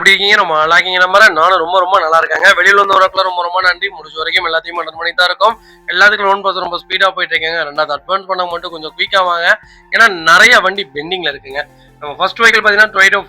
எப்படி இருக்கீங்க? நம்ம நல்லா இருக்கீங்க நம்புறேன். நானும் ரொம்ப ரொம்ப நல்லா இருக்காங்க. வெளியில வந்தவர்களுக்கு ரொம்ப ரொம்ப நன்றி. முடிஞ்ச வரைக்கும் எல்லாத்தையும் அட்டன் பண்ணி தான் இருக்கோம். எல்லாத்துக்கும் லோன் ப்ராசஸ் ரொம்ப ஸ்பீடா போயிட்டு இருக்கேங்க. ரெண்டாவது அட்வான்ஸ் பண்ண மட்டும் கொஞ்சம் குயிக்கா வாங்க. ஏன்னா நிறைய வண்டி பெண்டிங்ல இருக்குங்க. நம்ம ஃபர்ஸ்ட் வெஹிக்கிள் பார்த்தீங்கன்னா டொயோட்டா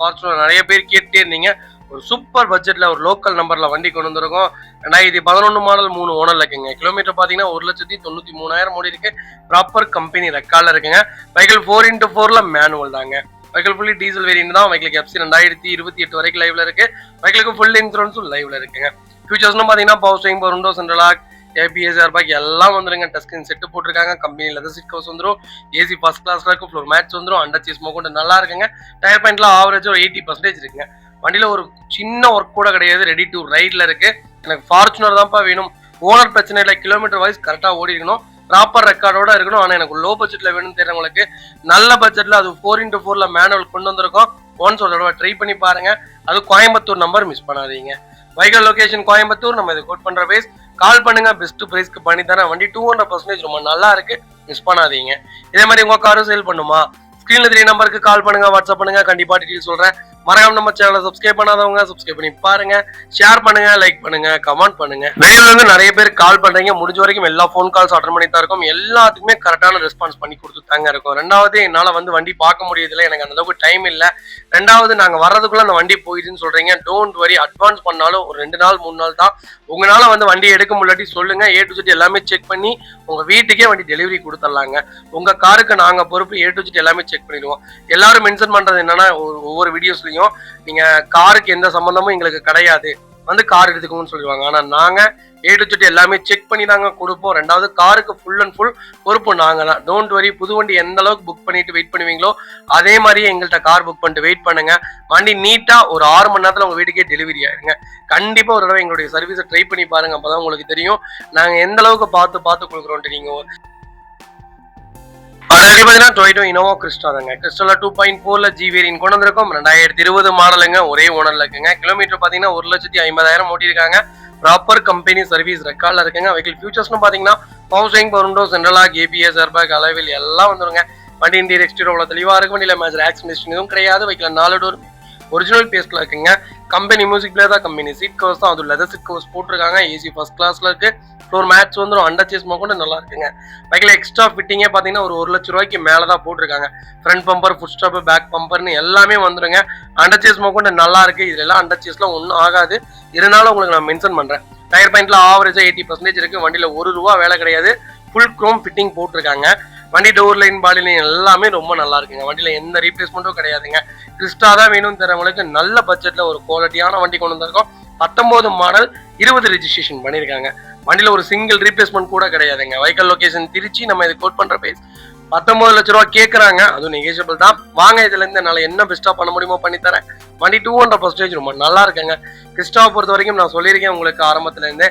ஃபார்ச்சுனர் நிறைய பேர் கேட்டே இருந்தீங்க. ஒரு சூப்பர் பட்ஜெட்ல ஒரு லோக்கல் நம்பர்ல வண்டி கொண்டு வந்திருக்கோம். 2011 மாடல் 3 ஓனர்ல இருக்குங்க. கிலோமீட்டர் பார்த்தீங்கன்னா 1,93,000 ஓடி இருக்கு. ப்ராப்பர் கம்பெனி ரெக்கார்ட்ல இருக்குங்க. வெஹிக்கிள் 4x4ல மேனுவல் தாங்க. வெஹிக்கிள் ஃபுல்லி டீசல் வேரியன்ட் தான். வெஹிக்கிளுக்கு எஃப்சி 2028 வரைக்கும் லைவ்ல இருக்கு. வெஹிக்கிளுக்கு ஃபுல் இன்சூரன்ஸும் லைவ்ல இருக்குங்க. ஃபியூச்சர்ஸ்னு பார்த்தீங்கன்னா power steering, power window, central lock, ABS, airbag எல்லாம் வந்துருங்க. டச் ஸ்கிரீன் செட்டு போட்டிருக்காங்க. கம்பெனி லெதர் சீட் கவர்ஸ் வந்துடும். ஏசி ஃபர்ஸ்ட் கிளாஸ்ல இருக்கும். ஃப்ளோர் மேட்ச் வந்துடும். அண்டர் சீஸ் மோகண்ட் நல்லா இருக்குங்க. டயர் பாயிண்ட்ல ஆவரேஜ் ஒரு 80% இருக்குங்க. வண்டியில ஒரு சின்ன ஒர்க் கூட கிடையாது. ரெடி டு ரைட்ல இருக்கு. எனக்கு ஃபார்ச்சுனர் தான்ப்பா வேணும். ஓனர் பிரச்சனை இல்லை. கிலோமீட்டர் வைஸ் கரெக்டாக ஓடி இருக்கணும். ப்ராப்பர் ரெக்கார்டோட இருக்கணும். ஆனால் எனக்கு லோ பட்ஜெட்ல வேணும்னு தெரியுறவங்களுக்கு நல்ல பட்ஜெட்ல அது 4x4ல மேனுவல் கொண்டு வந்திருக்கோம். ஒன்ஸ் ஒரு தடவை ட்ரை பண்ணி பாருங்க. அது கோயம்புத்தூர் நம்பர் மிஸ் பண்ணாதீங்க. Vehicle location Coimbatore. நம்ம இது கோட் பண்ற பேஸ் கால் பண்ணுங்க. பெஸ்ட் பிரைஸ்க்கு பண்ணி தரேன். வண்டி 200% ரொம்ப நல்லா இருக்கு. மிஸ் பண்ணாதீங்க. இதே மாதிரி உங்க காரும் சேல் பண்ணுமா? ஸ்கிரீன்ல 3 நம்பருக்கு கால் பண்ணுங்க, வாட்ஸ்அப் பண்ணுங்க. கண்டிப்பா டீடைல் சொல்றேன். மறக்காம நம்ம சேனலை சப்ஸ்கிரைப் பண்ணாதவங்க சப்ஸ்கிரைப் பண்ணி பாருங்க. ஷேர் பண்ணுங்க, லைக் பண்ணுங்க, கமெண்ட் பண்ணுங்க. வெளியில இருந்து நிறைய பேர் கால் பண்றீங்க. முடிஞ்ச வரைக்கும் எல்லா ஃபோன் கால்ஸ் அட்டன் பண்ணி தான் இருக்கும். எல்லாத்துக்குமே கரெக்டான ரெஸ்பான்ஸ் பண்ணி கொடுத்து தாங்க இருக்கும். ரெண்டாவது, என்னால வண்டி பார்க்க முடியல. எனக்கு அந்த அளவுக்கு டைம் இல்லை. ரெண்டாவது, நாங்க வர்றதுக்குள்ள அந்த வண்டி போயிடுன்னு சொல்றீங்க. Don't worry. அட்வான்ஸ் பண்ணாலும் ஒரு 2 நாள் 3 நாள் தான். உங்களால வண்டி எடுக்க முடியாட்டி சொல்லுங்க. A to Z எல்லாமே செக் பண்ணி உங்க வீட்டுக்கே வண்டி டெலிவரி கொடுத்துடலாங்க. உங்க காருக்கு நாங்க பொறுப்பு. A to Z எல்லாமே செக் பண்ணிடுவோம். எல்லாரும் மென்ஷன் பண்றது என்னன்னா, ஒவ்வொரு வீடியோஸ்லயும் நீங்க காருக்கு எந்த சம்பந்தமும் எங்களுக்கு கிடையாது, கார் எடுத்துக்கணும்னு சொல்லுவாங்க. ஆனா நாங்க A to Z எல்லாமே செக் பண்ணி தாங்க கொடுப்போம். ரெண்டாவது, காருக்கு ஃபுல் அண்ட் ஃபுல் பொறுப்பு நாங்க தான். Don't worry. புது வண்டி எந்த அளவுக்கு புக் பண்ணிட்டு வெயிட் பண்ணுவீங்களோ அதே மாதிரியே எங்கள்கிட்ட கார் புக் பண்ணிட்டு வெயிட் பண்ணுங்க. வண்டி நீட்டா ஒரு 6 மணி நேரத்துல உங்க வீட்டுக்கே டெலிவரி ஆயிருங்க. கண்டிப்பா ஒரு தடவை எங்களுடைய சர்வீஸை ட்ரை பண்ணி பாருங்க. அப்பதான் உங்களுக்கு தெரியும் நாங்க எந்த அளவுக்கு பார்த்து கொடுக்குறோம். நீங்க பார்த்தீங்கன்னா டொயோட்டா இனோவா கிறிஸ்டா தாங்க. கிறிஸ்டால 2.4ல ஜி வேரியன்ட் கொண்டு வந்திருக்கோம். 2020 மாடலுங்க. ஒரே ஓனர்ல இருக்குங்க. கிலோமீட்டர் பார்த்தீங்கன்னா 1,50,000 ஓட்டிருக்காங்க. ப்ராப்பர் கம்பெனி சர்வீஸ் ரெக்கார்ட்ல இருக்குங்க. வெஹிக்கிள் ஃபியூச்சர்ஸ்னு பார்த்தீங்கன்னா power steering, power window, central lock, ABS, airbag, alloy wheel எல்லாம் வந்துருங்க. வண்டி இன்டீரியர் எக்ஸ்டீரியர் அவ்வளோ தெளிவாக இருக்கு. வண்டியில் மேஜர் ஆக்சிடென்ட் எதுவும் கிடையாது. வெஹிக்கிள் 4 டோர் ஒரிஜினல் பேஸ்ட்ல இருக்குங்க. கம்பெனி மியூசிக் பிளேயர் தான். கம்பெனி சீட் கவர்ஸ் தான். அது லெதர் சீட் கவர்ஸ் போட்டிருக்காங்க. ஏசி ஃபர்ஸ்ட் கிளாஸ்ல இருக்கு. ஃப்ளோர் மேட்ச் வந்துடும். அண்டர் சேஸ் கூட நல்லா இருக்குங்க. பைக்கில் எக்ஸ்ட்ரா ஃபிட்டிங்கே பார்த்தீங்கன்னா ஒரு 1,00,000 ரூபாய்க்கு மேலே தான் போட்டிருக்காங்க. Front bumper, foot step, back பம்பர்னு எல்லாமே வந்துருங்க. அண்டர் சேஸ் கூட நல்லா இருக்கு. இதுல எல்லாம் அண்டர் சேஸ்ல ஒன்றும் ஆகாது. இருந்தாலும் உங்களுக்கு நான் மென்ஷன் பண்றேன். டயர் பாயிண்ட்ல ஆவரேஜா 80% இருக்கு. வண்டியில ₹1 வேலை கிடையாது. ஃபுல் குரோம் ஃபிட்டிங் போட்டிருக்காங்க. வண்டி டோர் லைன், பாடி லைன் எல்லாமே ரொம்ப நல்லா இருக்குங்க. வண்டியில எந்த ரீப்ளேஸ்மெண்ட்டும் கிடையாதுங்க. கிறிஸ்டா தான் வேணும்னு தரவங்களுக்கு நல்ல பட்ஜெட்ல ஒரு குவாலிட்டியான வண்டி கொண்டு வந்திருக்கோம். 19 மாடல், 20 ரெஜிஸ்ட்ரேஷன் பண்ணிருக்காங்க. வண்டியில ஒரு சிங்கிள் ரீப்ளேஸ்மெண்ட் கூட கிடையாதுங்க. Vehicle location Trichy. நம்ம இது கோட் பண்ற பேஸ் 19 லட்ச ரூபா கேட்கறாங்க. அதுவும் நெகோஷியபிள் தான். வாங்க, இதுல இருந்து என்னால என்ன பெஸ்டா பண்ண முடியுமோ பண்ணி தரேன். வண்டி 200% ரொம்ப நல்லா இருக்குங்க. கிறிஸ்டாவை பொறுத்த வரைக்கும் நான் சொல்லியிருக்கேன் உங்களுக்கு ஆரம்பத்துல இருந்தே.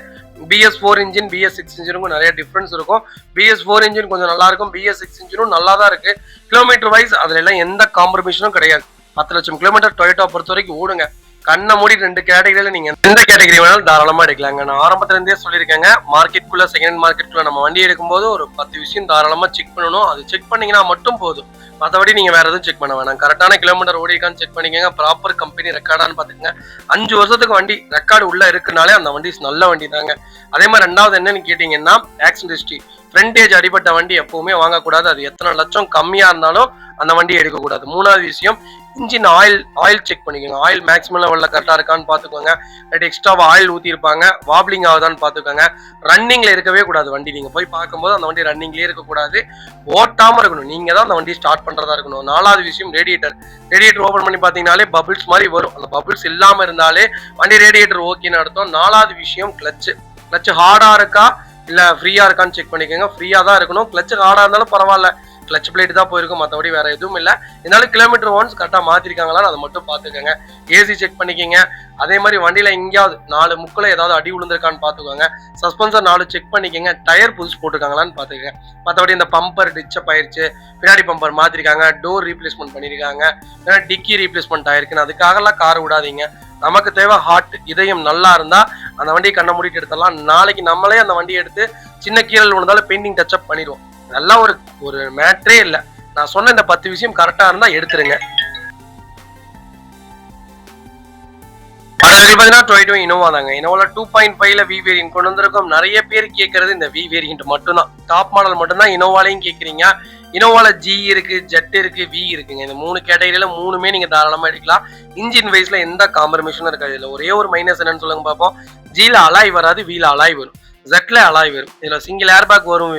BS4 இன்ஜின், BS6 இன்ஜினுக்கும் நிறைய டிஃபரன்ஸ் இருக்கும். BS4 இன்ஜின் கொஞ்சம் நல்லா இருக்கும். BS6 இன்ஜினும் நல்லா தான் இருக்கு. கிலோமீட்டர் வைஸ் அதுல எல்லாம் எந்த காம்ப்ரமைஷனும் கிடையாது. 10 லட்சம் கிலோமீட்டர் டொயோட்டா பொறுத்த வரைக்கும் ஓடுங்க. கண்ணை மூடி 2 கேட்டகரியில நீங்க எந்த கேட்டகரி வேணாலும் தாராளமா எடுக்கலாங்க. நான் ஆரம்பத்துல இருந்தே சொல்லியிருக்கேங்க. மார்க்கெட்டுக்குள்ள, செகண்ட் மார்க்கெட்டுக்குள்ள நம்ம வண்டி எடுக்கும்போது ஒரு 10 விஷயம் தாராளமா செக் பண்ணணும். அது செக் பண்ணீங்கன்னா மட்டும் போதும். மற்றபடி நீங்க வேற எதுவும் செக் பண்ண வேணாம். கரெக்டான கிலோமீட்டர் ஓடி இருக்கான்னு செக் பண்ணிக்கோங்க. ப்ராப்பர் கம்பெனி ரெக்கார்டான்னு பாத்துக்கங்க. 5 வருஷத்துக்கு வண்டி ரெக்கார்டு உள்ள இருக்குனாலே அந்த வண்டி நல்ல வண்டி தாங்க. அதே மாதிரி ரெண்டாவது என்னன்னு கேட்டீங்கன்னா, ஆக்சிடென்ட் ஹிஸ்டரி. ஃப்ரண்டேஜ் அடிபட்ட வண்டி எப்பவுமே வாங்கக்கூடாது. அது எத்தனை லட்சம் கம்மியா இருந்தாலும் அந்த வண்டி எடுக்கக்கூடாது. 3வது விஷயம், இன்ஜின் ஆயில் செக் பண்ணிக்கோங்க. ஆயில் மேக்ஸிமம் லெவல்ல கரெக்டா இருக்கான்னு பாத்துக்கோங்க. எக்ஸ்ட்ராவா ஆயில் ஊத்தி இருப்பாங்க, வாப்லிங் ஆகுதான்னு பாத்துக்கோங்க. ரன்னிங்ல இருக்கவே கூடாது வண்டி. நீங்க போய் பார்க்கும்போது அந்த வண்டி ரன்னிங்லயே இருக்கக்கூடாது. ஓட்டாம இருக்கணும். நீங்க தான் அந்த வண்டி ஸ்டார்ட் பண்றதா இருக்கணும். 4வது விஷயம், ரேடியேட்டர் ஓபன் பண்ணி பாத்தீங்கன்னாலே பபிள்ஸ் மாதிரி வரும். அந்த பபிள்ஸ் இல்லாம இருந்தாலே வண்டி ரேடியேட்டர் ஓகேன்னு அர்த்தம். 4வது விஷயம், கிளச் ஹார்டா இருக்கா இல்ல ஃப்ரீயா இருக்கான்னு செக் பண்ணிக்கோங்க. ஃப்ரீயா தான் இருக்கணும். கிளச் ஹார்டா இருந்தாலும் பரவாயில்ல, கிளச் பிளேட் தான் போயிருக்கும். மற்றபடி வேற எதுவும் இல்லை. இருந்தாலும் கிலோமீட்டர் ஒன்ஸ் கரெக்டாக மாத்திருக்காங்களான்னு அதை மட்டும் பார்த்துக்கோங்க. ஏசி செக் பண்ணிக்கோங்க. அதே மாதிரி வண்டியில எங்கேயாவது 4 முக்கில் ஏதாவது அடி விழுந்திருக்கான்னு பார்த்துக்கோங்க. சஸ்பென்சர் 4 செக் பண்ணிக்கோங்க. டயர் புதுசு போட்டுருக்காங்களான்னு பார்த்துக்கோங்க. மற்றபடி இந்த பம்பர் டிச்சப் ஆயிடுச்சு, பின்னாடி பம்பர் மாத்திருக்காங்க, டோர் ரீப்ளேஸ்மெண்ட் பண்ணிருக்காங்க, டிக்கி ரீப்ளேஸ்மெண்ட் ஆயிருக்குன்னு அதுக்காகலாம் கார் விடாதீங்க. நமக்கு தேவை ஹார்ட், இதயம் நல்லா இருந்தா அந்த வண்டியை கண்ணை மூடிட்டு எடுத்துடலாம். நாளைக்கு நம்மளே அந்த வண்டியை எடுத்து சின்ன கீழல் விழுந்தாலும் பெயிண்டிங் டச்சப் பண்ணிடுவோம். அதெல்லாம் ஒரு மேட்ரே இல்லை. நான் சொன்ன இந்த 10 விஷயம் கரெக்டா இருந்தா எடுத்துருங்க. அடுத்து பாத்தீங்கன்னா டொயோட்டோ இனோவா தாங்க. இனோவால 2.5ல வி வேரியன்ட் கொண்டு வந்திருக்கோம். நிறைய பேர் கேட்கறது இந்த வி வேரியன்ட் மட்டும்தான், டாப் மாடல் மட்டும்தான் இனோவாலையும் கேட்குறீங்க. இனோவால ஜி இருக்கு, ஜெட் இருக்கு, வி இருக்குங்க. இந்த 3 கேட்டகரியில 3மே நீங்க தாராளமா எடுக்கலாம். இன்ஜின் வைஸ்ல எந்த காம்ப்ரமைஷனும் இருக்காது. இதுல ஒரே ஒரு மைனஸ் என்னன்னு சொல்லுங்க பார்ப்போம். ஜில அலாய் வராது, வில அலாய் வரும், ஜெட்ல அலாய் வரும். இதுல சிங்கிள் ஏர்பேக் வரும்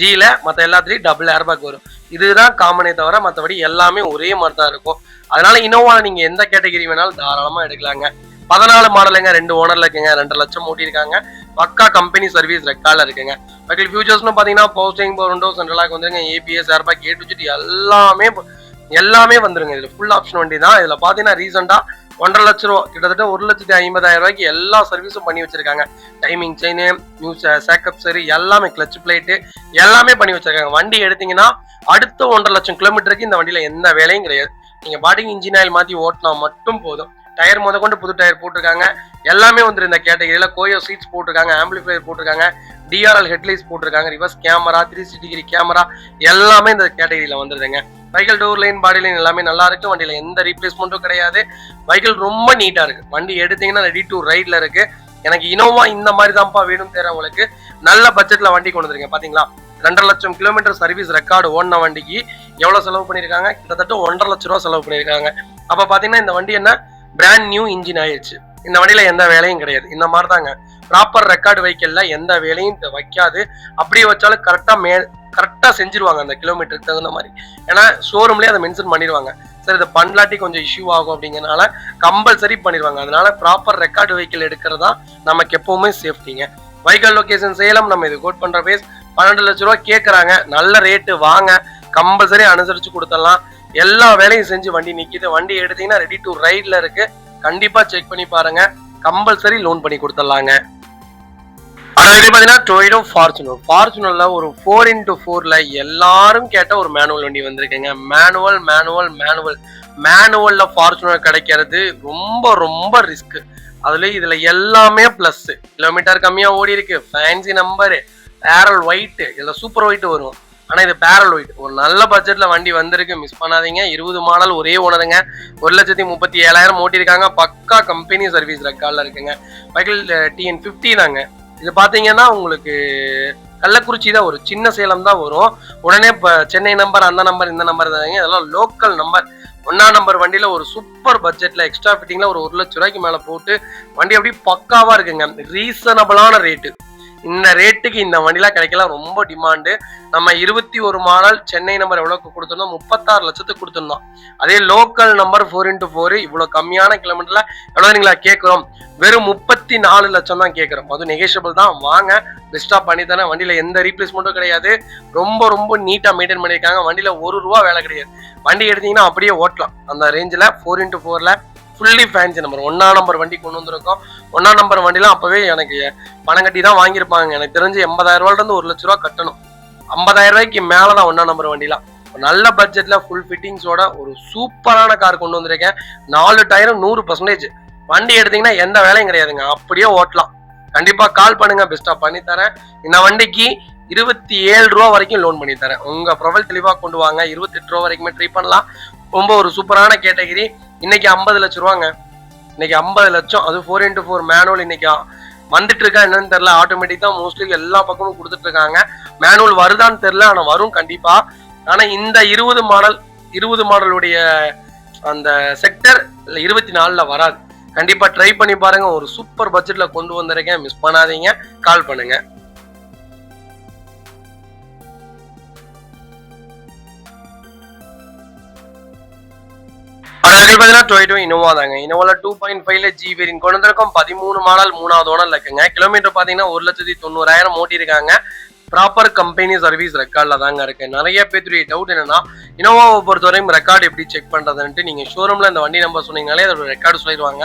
ஜில, மற்ற எல்லாத்துலயும் டபுள் ஏர்பேக் வரும். இதுதான் காமனே தவிர மற்றபடி எல்லாமே ஒரே மாதிரி தான் இருக்கும். அதனால இனோவால நீங்க எந்த கேட்டகரி வேணாலும் தாராளமா எடுக்கலாங்க. 14 மாடலுங்க, 2 ஓனர்ல இருக்குங்க, 2 லட்சம் ஓட்டிருக்காங்க. பக்கா கம்பெனி சர்வீஸ் ரெக்கார்ட்ல இருக்குங்க. பட் ஃபியூச்சர்ஸ்னு பாத்தீங்கன்னா போஸ்டிங், பவர் விண்டோ, சென்ட்ரல் லாக் வந்துருங்க, ABS, airbag, A to Z எல்லாமே வந்துருங்க. இதுல ஃபுல் ஆப்ஷன் வண்டி தான். இதுல பாத்தீங்கன்னா ரீசெண்டா 1.5 லட்ச ரூபா, கிட்டத்தட்ட 1,50,000 ரூபாய்க்கு எல்லா சர்வீஸும் பண்ணி வச்சிருக்காங்க. டைமிங் செயின், நியூஸ் சேக்கப் சரி, எல்லாமே கிளச் பிளேட்டு எல்லாமே பண்ணி வச்சிருக்காங்க. வண்டி எடுத்தீங்கன்னா அடுத்த 1.5 லட்சம் கிலோமீட்டருக்கு இந்த வண்டியில எந்த வேலையும் கிடையாது. நீங்க பாட்டிங் இன்ஜின் ஆயில் மாத்தி ஓட்டினா மட்டும் போதும். டயர் முத கொண்டு புது டயர் போட்டிருக்காங்க. எல்லாமே வந்து இந்த கேட்டகரியில கோயோ சீட்ஸ் போட்டிருக்காங்க, ஆம்பிளிஃபையர் போட்டிருக்காங்க, டிஆர்எல் ஹெட்லைட்ஸ் போட்டிருக்காங்க, ரிவர்ஸ் கேமரா, 360 டிகிரி கேமரா எல்லாமே இந்த கேட்டகரியில வந்துருதுங்க. Vehicle door line, body line எல்லாமே நல்லா இருக்கு. வண்டியில எந்த ரீப்ளேஸ்மெண்ட்டும் கிடையாது. வெஹிக்கிள் ரொம்ப நீட்டா இருக்கு. வண்டி எடுத்தீங்கன்னா ரெடி டு ரைட்ல இருக்கு. எனக்கு இனோவா இந்த மாதிரி தான்ப்பா வேணும் தேர்றவங்களுக்கு நல்ல பட்ஜெட்ல வண்டி கொண்டு வந்துருங்க. பாத்தீங்களா, 2.5 லட்சம் கிலோமீட்டர் சர்வீஸ் ரெக்கார்டு ஓடின வண்டிக்கு எவ்வளவு செலவு பண்ணிருக்காங்க? கிட்டத்தட்ட 1.5 லட்சம் ரூபா செலவு பண்ணிருக்காங்க. அப்ப பாத்தீங்கன்னா இந்த வண்டி என்ன பிராண்ட் நியூ இன்ஜின் ஆயிடுச்சு. இந்த வண்டியில எந்த வேலையும் கிடையாது. இந்த மாதிரி தாங்க ப்ராப்பர் ரெக்கார்டு வெஹிக்கிள்ல எந்த வேலையும் வைக்காது. அப்படியே வச்சாலும் கரெக்டா செஞ்சிருவாங்க அந்த கிலோமீட்டருக்கு தகுந்த மாதிரி. ஏன்னா ஷோரூம்லயே அதை மென்ஷன் பண்ணிடுவாங்க. சரி, இதை பண்ணலாட்டி கொஞ்சம் இஷ்யூ ஆகும் அப்படிங்கறனால கம்பல்சரி பண்ணிடுவாங்க. அதனால ப்ராப்பர் ரெக்கார்டு வெஹிக்கிள் எடுக்கிறதா நமக்கு எப்பவுமே சேஃப்டிங்க. வெஹிக்கிள் லொகேஷன் சேலம், நம்ம இது கோட் பண்ற பேஸ் 12 லட்ச ரூபா கேட்கறாங்க. நல்ல ரேட்டு வாங்க, கம்பல்சரி அனுசரிச்சு கொடுத்துடலாம். எல்லா வேலையும் செஞ்சு வண்டி நிக்குது. வண்டி எடுத்தீங்கன்னா ரெடி டு ரைட்ல இருக்கு. கண்டிப்பா செக் பண்ணி பாருங்க. கம்பல்சரி லோன் பண்ணி கொடுத்துடலாங்க. அடுத்து பாத்தீங்கன்னா டொயோட்டோ ஃபார்ச்சுனர்ல ஒரு 4x4ல எல்லாரும் கேட்ட ஒரு மேனுவல் வண்டி வந்திருக்குங்க. மேனுவல்ல ஃபார்ச்சுனர் கிடைக்கிறது ரொம்ப ரொம்ப ரிஸ்க். இதுல எல்லாமே பிளஸ். கிலோமீட்டர் கம்மியா ஓடி இருக்கு, ஃபேன்சி நம்பரு, பேரல் ஒயிட், இதுல சூப்பர் ஒயிட் வரும். ஆனா இது பேரல் ஒயிட். ஒரு நல்ல பட்ஜெட்ல வண்டி வந்திருக்கு, மிஸ் பண்ணாதீங்க. 20 மாடல், ஒரே ஓனருங்க, 1,37,000 ஓட்டிருக்காங்க. பக்கா கம்பெனி சர்வீஸ் ரெக்கார்ட்ல இருக்குங்க. வெஹிக்கிள் TN50 தாங்க. இது பாத்தீங்கன்னா உங்களுக்கு கள்ளக்குறிச்சி தான் வரும், சின்ன சேலம் தான் வரும். உடனே இப்ப சென்னை நம்பர், அந்த நம்பர், இந்த நம்பர் தாங்க. இதெல்லாம் லோக்கல் நம்பர். 1ஆம் நம்பர் வண்டியில ஒரு சூப்பர் பட்ஜெட்ல எக்ஸ்ட்ரா ஃபிட்டிங்ல ஒரு 1 லட்சம் ரூபாய்க்கு மேல போட்டு வண்டி அப்படி பக்காவா இருக்குங்க. ரீசனபிளான ரேட்டு. இந்த ரேட்டுக்கு இந்த வண்டிலாம் கிடைக்கலாம், ரொம்ப டிமாண்டு. நம்ம 21 மாடல் சென்னை நம்பர் எவ்வளவுக்கு கொடுத்துருந்தோம்? 36 லட்சத்துக்கு கொடுத்துருந்தோம். அதே லோக்கல் நம்பர் 4x4 இவ்வளவு கம்மியான கிலோமீட்டர்ல எவ்வளவுங்களா கேட்கிறோம்? வெறும் 34 லட்சம் தான் கேட்கிறோம். அது நெகோஷியபிள் தான், வாங்க பெஸ்டா பண்ணி தரேன். வண்டியில எந்த ரீப்ளேஸ்மெண்ட்டும் கிடையாது. ரொம்ப ரொம்ப நீட்டா மெயின்டைன் பண்ணியிருக்காங்க. வண்டியில 1 ரூபா வேலை கிடையாது. வண்டி எடுத்தீங்கன்னா அப்படியே ஓட்டலாம். அந்த ரேஞ்சில் 4x4ல ஃபுல்லி ஃபேன்சி நம்பர் 1ஆம் நம்பர் வண்டி கொண்டு வந்திருக்கோம். 1ஆம் நம்பர் வண்டிலாம் அப்பவே எனக்கு பணம் கட்டி தான் வாங்கியிருப்பாங்க. எனக்கு தெரிஞ்சு 80,000 ரூபாயில இருந்து 1 லட்ச ரூபா கட்டணும். 50,000 ரூபாய்க்கு மேலதான் 1ஆம் நம்பர் வண்டிலாம். நல்ல பட்ஜெட்ல ஃபுல் ஃபிட்டிங்ஸோட ஒரு சூப்பரான கார் கொண்டு வந்திருக்கேன். 4 டயரும் 100%. வண்டி எடுத்தீங்கன்னா எந்த வேலையும் கிடையாதுங்க, அப்படியே ஓட்டலாம். கண்டிப்பா கால் பண்ணுங்க, பெஸ்டா பண்ணி தரேன். இந்த வண்டிக்கு 27 ரூபா வரைக்கும் லோன் பண்ணி தரேன். உங்க ப்ரொஃபைல் தெளிவா கொண்டு வாங்க. 28 ரூபா வரைக்குமே ட்ரை பண்ணலாம். ரொம்ப ஒரு சூப்பரான கேட்டகிரி. இன்னைக்கு 50 லட்சம் ரூபாங்க. இன்னைக்கு 50 லட்சம், அது 4x4 மேனுவல். இன்னைக்கு வந்துட்டு இருக்கா என்னன்னு தெரியல. ஆட்டோமேட்டிக் தான் மோஸ்ட்லி எல்லா பக்கமும் கொடுத்துட்டு இருக்காங்க. மேனுவல் வருதான்னு தெரியல, ஆனா வரும் கண்டிப்பா. ஆனா இந்த 20 மாடலுடைய அந்த செக்டர் 24ல வராது. கண்டிப்பா ட்ரை பண்ணி பாருங்க. ஒரு சூப்பர் பட்ஜெட்ல கொண்டு வந்திருக்கேன், மிஸ் பண்ணாதீங்க. கால் பண்ணுங்க. டொயோட்டோ இனோவா தாங்க. இனோவால 2.5ல ஜி வேரியன்ட் கொண்டு வந்திருக்கோம். 13 மாடல், 3ஆவது ஓனர்ல இருக்குங்க. கிலோமீட்டர் பாத்தீங்கன்னா 1,90,000 ஓட்டிருக்காங்க. ப்ராப்பர் கம்பெனி சர்வீஸ் ரெக்கார்ட்ல தாங்க இருக்கு. நிறைய பேருடைய டவுட் என்னன்னா, இனோவாவை பொறுத்தவரையும் ரெக்கார்டு எப்படி செக் பண்றதுன்ட்டு. நீங்க ஷோரூம்ல இந்த வண்டி நம்பர் சொன்னீங்களே அதோட ரெக்கார்டு சொல்லிடுவாங்க.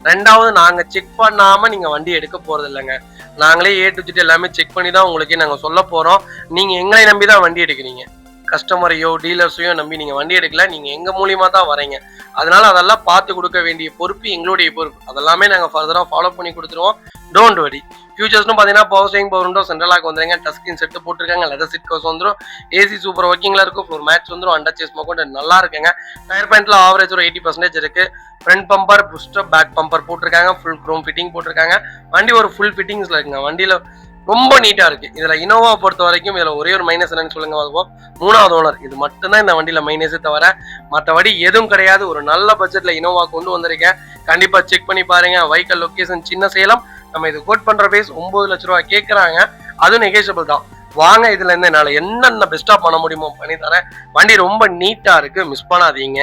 ரெண்டாவது, நாங்க செக் பண்ணாம நீங்க வண்டி எடுக்க போறது இல்லைங்க. நாங்களே A to Z எல்லாமே செக் பண்ணி தான் உங்களுக்கு நாங்க சொல்ல போறோம். நீங்க எங்களை நம்பி தான் வண்டி எடுக்கிறீங்க. கஸ்டமரையோ டீலர்ஸையோ நம்பி நீங்க வண்டி எடுக்கல, நீங்க எங்க மூலியமா தான் வரீங்க. அதனால அதெல்லாம் பார்த்து கொடுக்க வேண்டிய பொறுப்பு எங்களுடைய பொறுப்பு. அதெல்லாமே நாங்க ஃபர்தரா ஃபாலோ பண்ணி கொடுத்துருவோம். Don't worry. ஃபியூச்சர்ஸ்னு பார்த்தீங்கன்னா power steering, power window, central lock வந்துருங்க. டச் ஸ்கிரீன் செட்டு போட்டிருக்காங்க. லெதர் சீட் கவர்ஸ் வந்துடும். ஏசி சூப்பர் ஒர்க்கிங்ல இருக்கும். ஃப்ளோர் மேட்ச் வந்துடும். அண்டர் சேஸ் மோக்கோட் நல்லா இருக்குங்க. டயர் பாயிண்ட்ல ஆவரேஜ் ஒரு 80% இருக்கு. ஃப்ரண்ட் பம்பர், புஷ்டப், பேக் பம்பர் போட்டிருக்காங்க. ஃபுல் குரோம் ஃபிட்டிங் போட்டிருக்காங்க. வண்டி ஒரு ஃபுல் ஃபிட்டிங்ஸ்ல இருக்குங்க. வண்டியில ரொம்ப நீட்டா இருக்கு. இதுல இனோவா பொறுத்த வரைக்கும் இதுல ஒரே ஒரு மைனஸ் என்னன்னு சொல்லுங்க பார்ப்போம். 3வது ஓனர். இது மட்டும்தான் இந்த வண்டியில மைனஸே தவிர மற்றபடி எதுவும் கிடையாது. ஒரு நல்ல பட்ஜெட்ல இனோவா கொண்டு வந்திருக்கேன். கண்டிப்பா செக் பண்ணி பாருங்க. வைக்கல் லொகேஷன் சின்ன சேலம். நம்ம இது கோட் பண்ற பேஸ் 9 லட்ச ரூபாய் கேட்கறாங்க. அதுவும் நெகோஷியபிள் தான். வாங்க, இதுல இருந்து என்னால என்னென்ன பெஸ்டா பண்ண முடியுமோ பண்ணி தரேன். வண்டி ரொம்ப நீட்டா இருக்கு, மிஸ் பண்ணாதீங்க.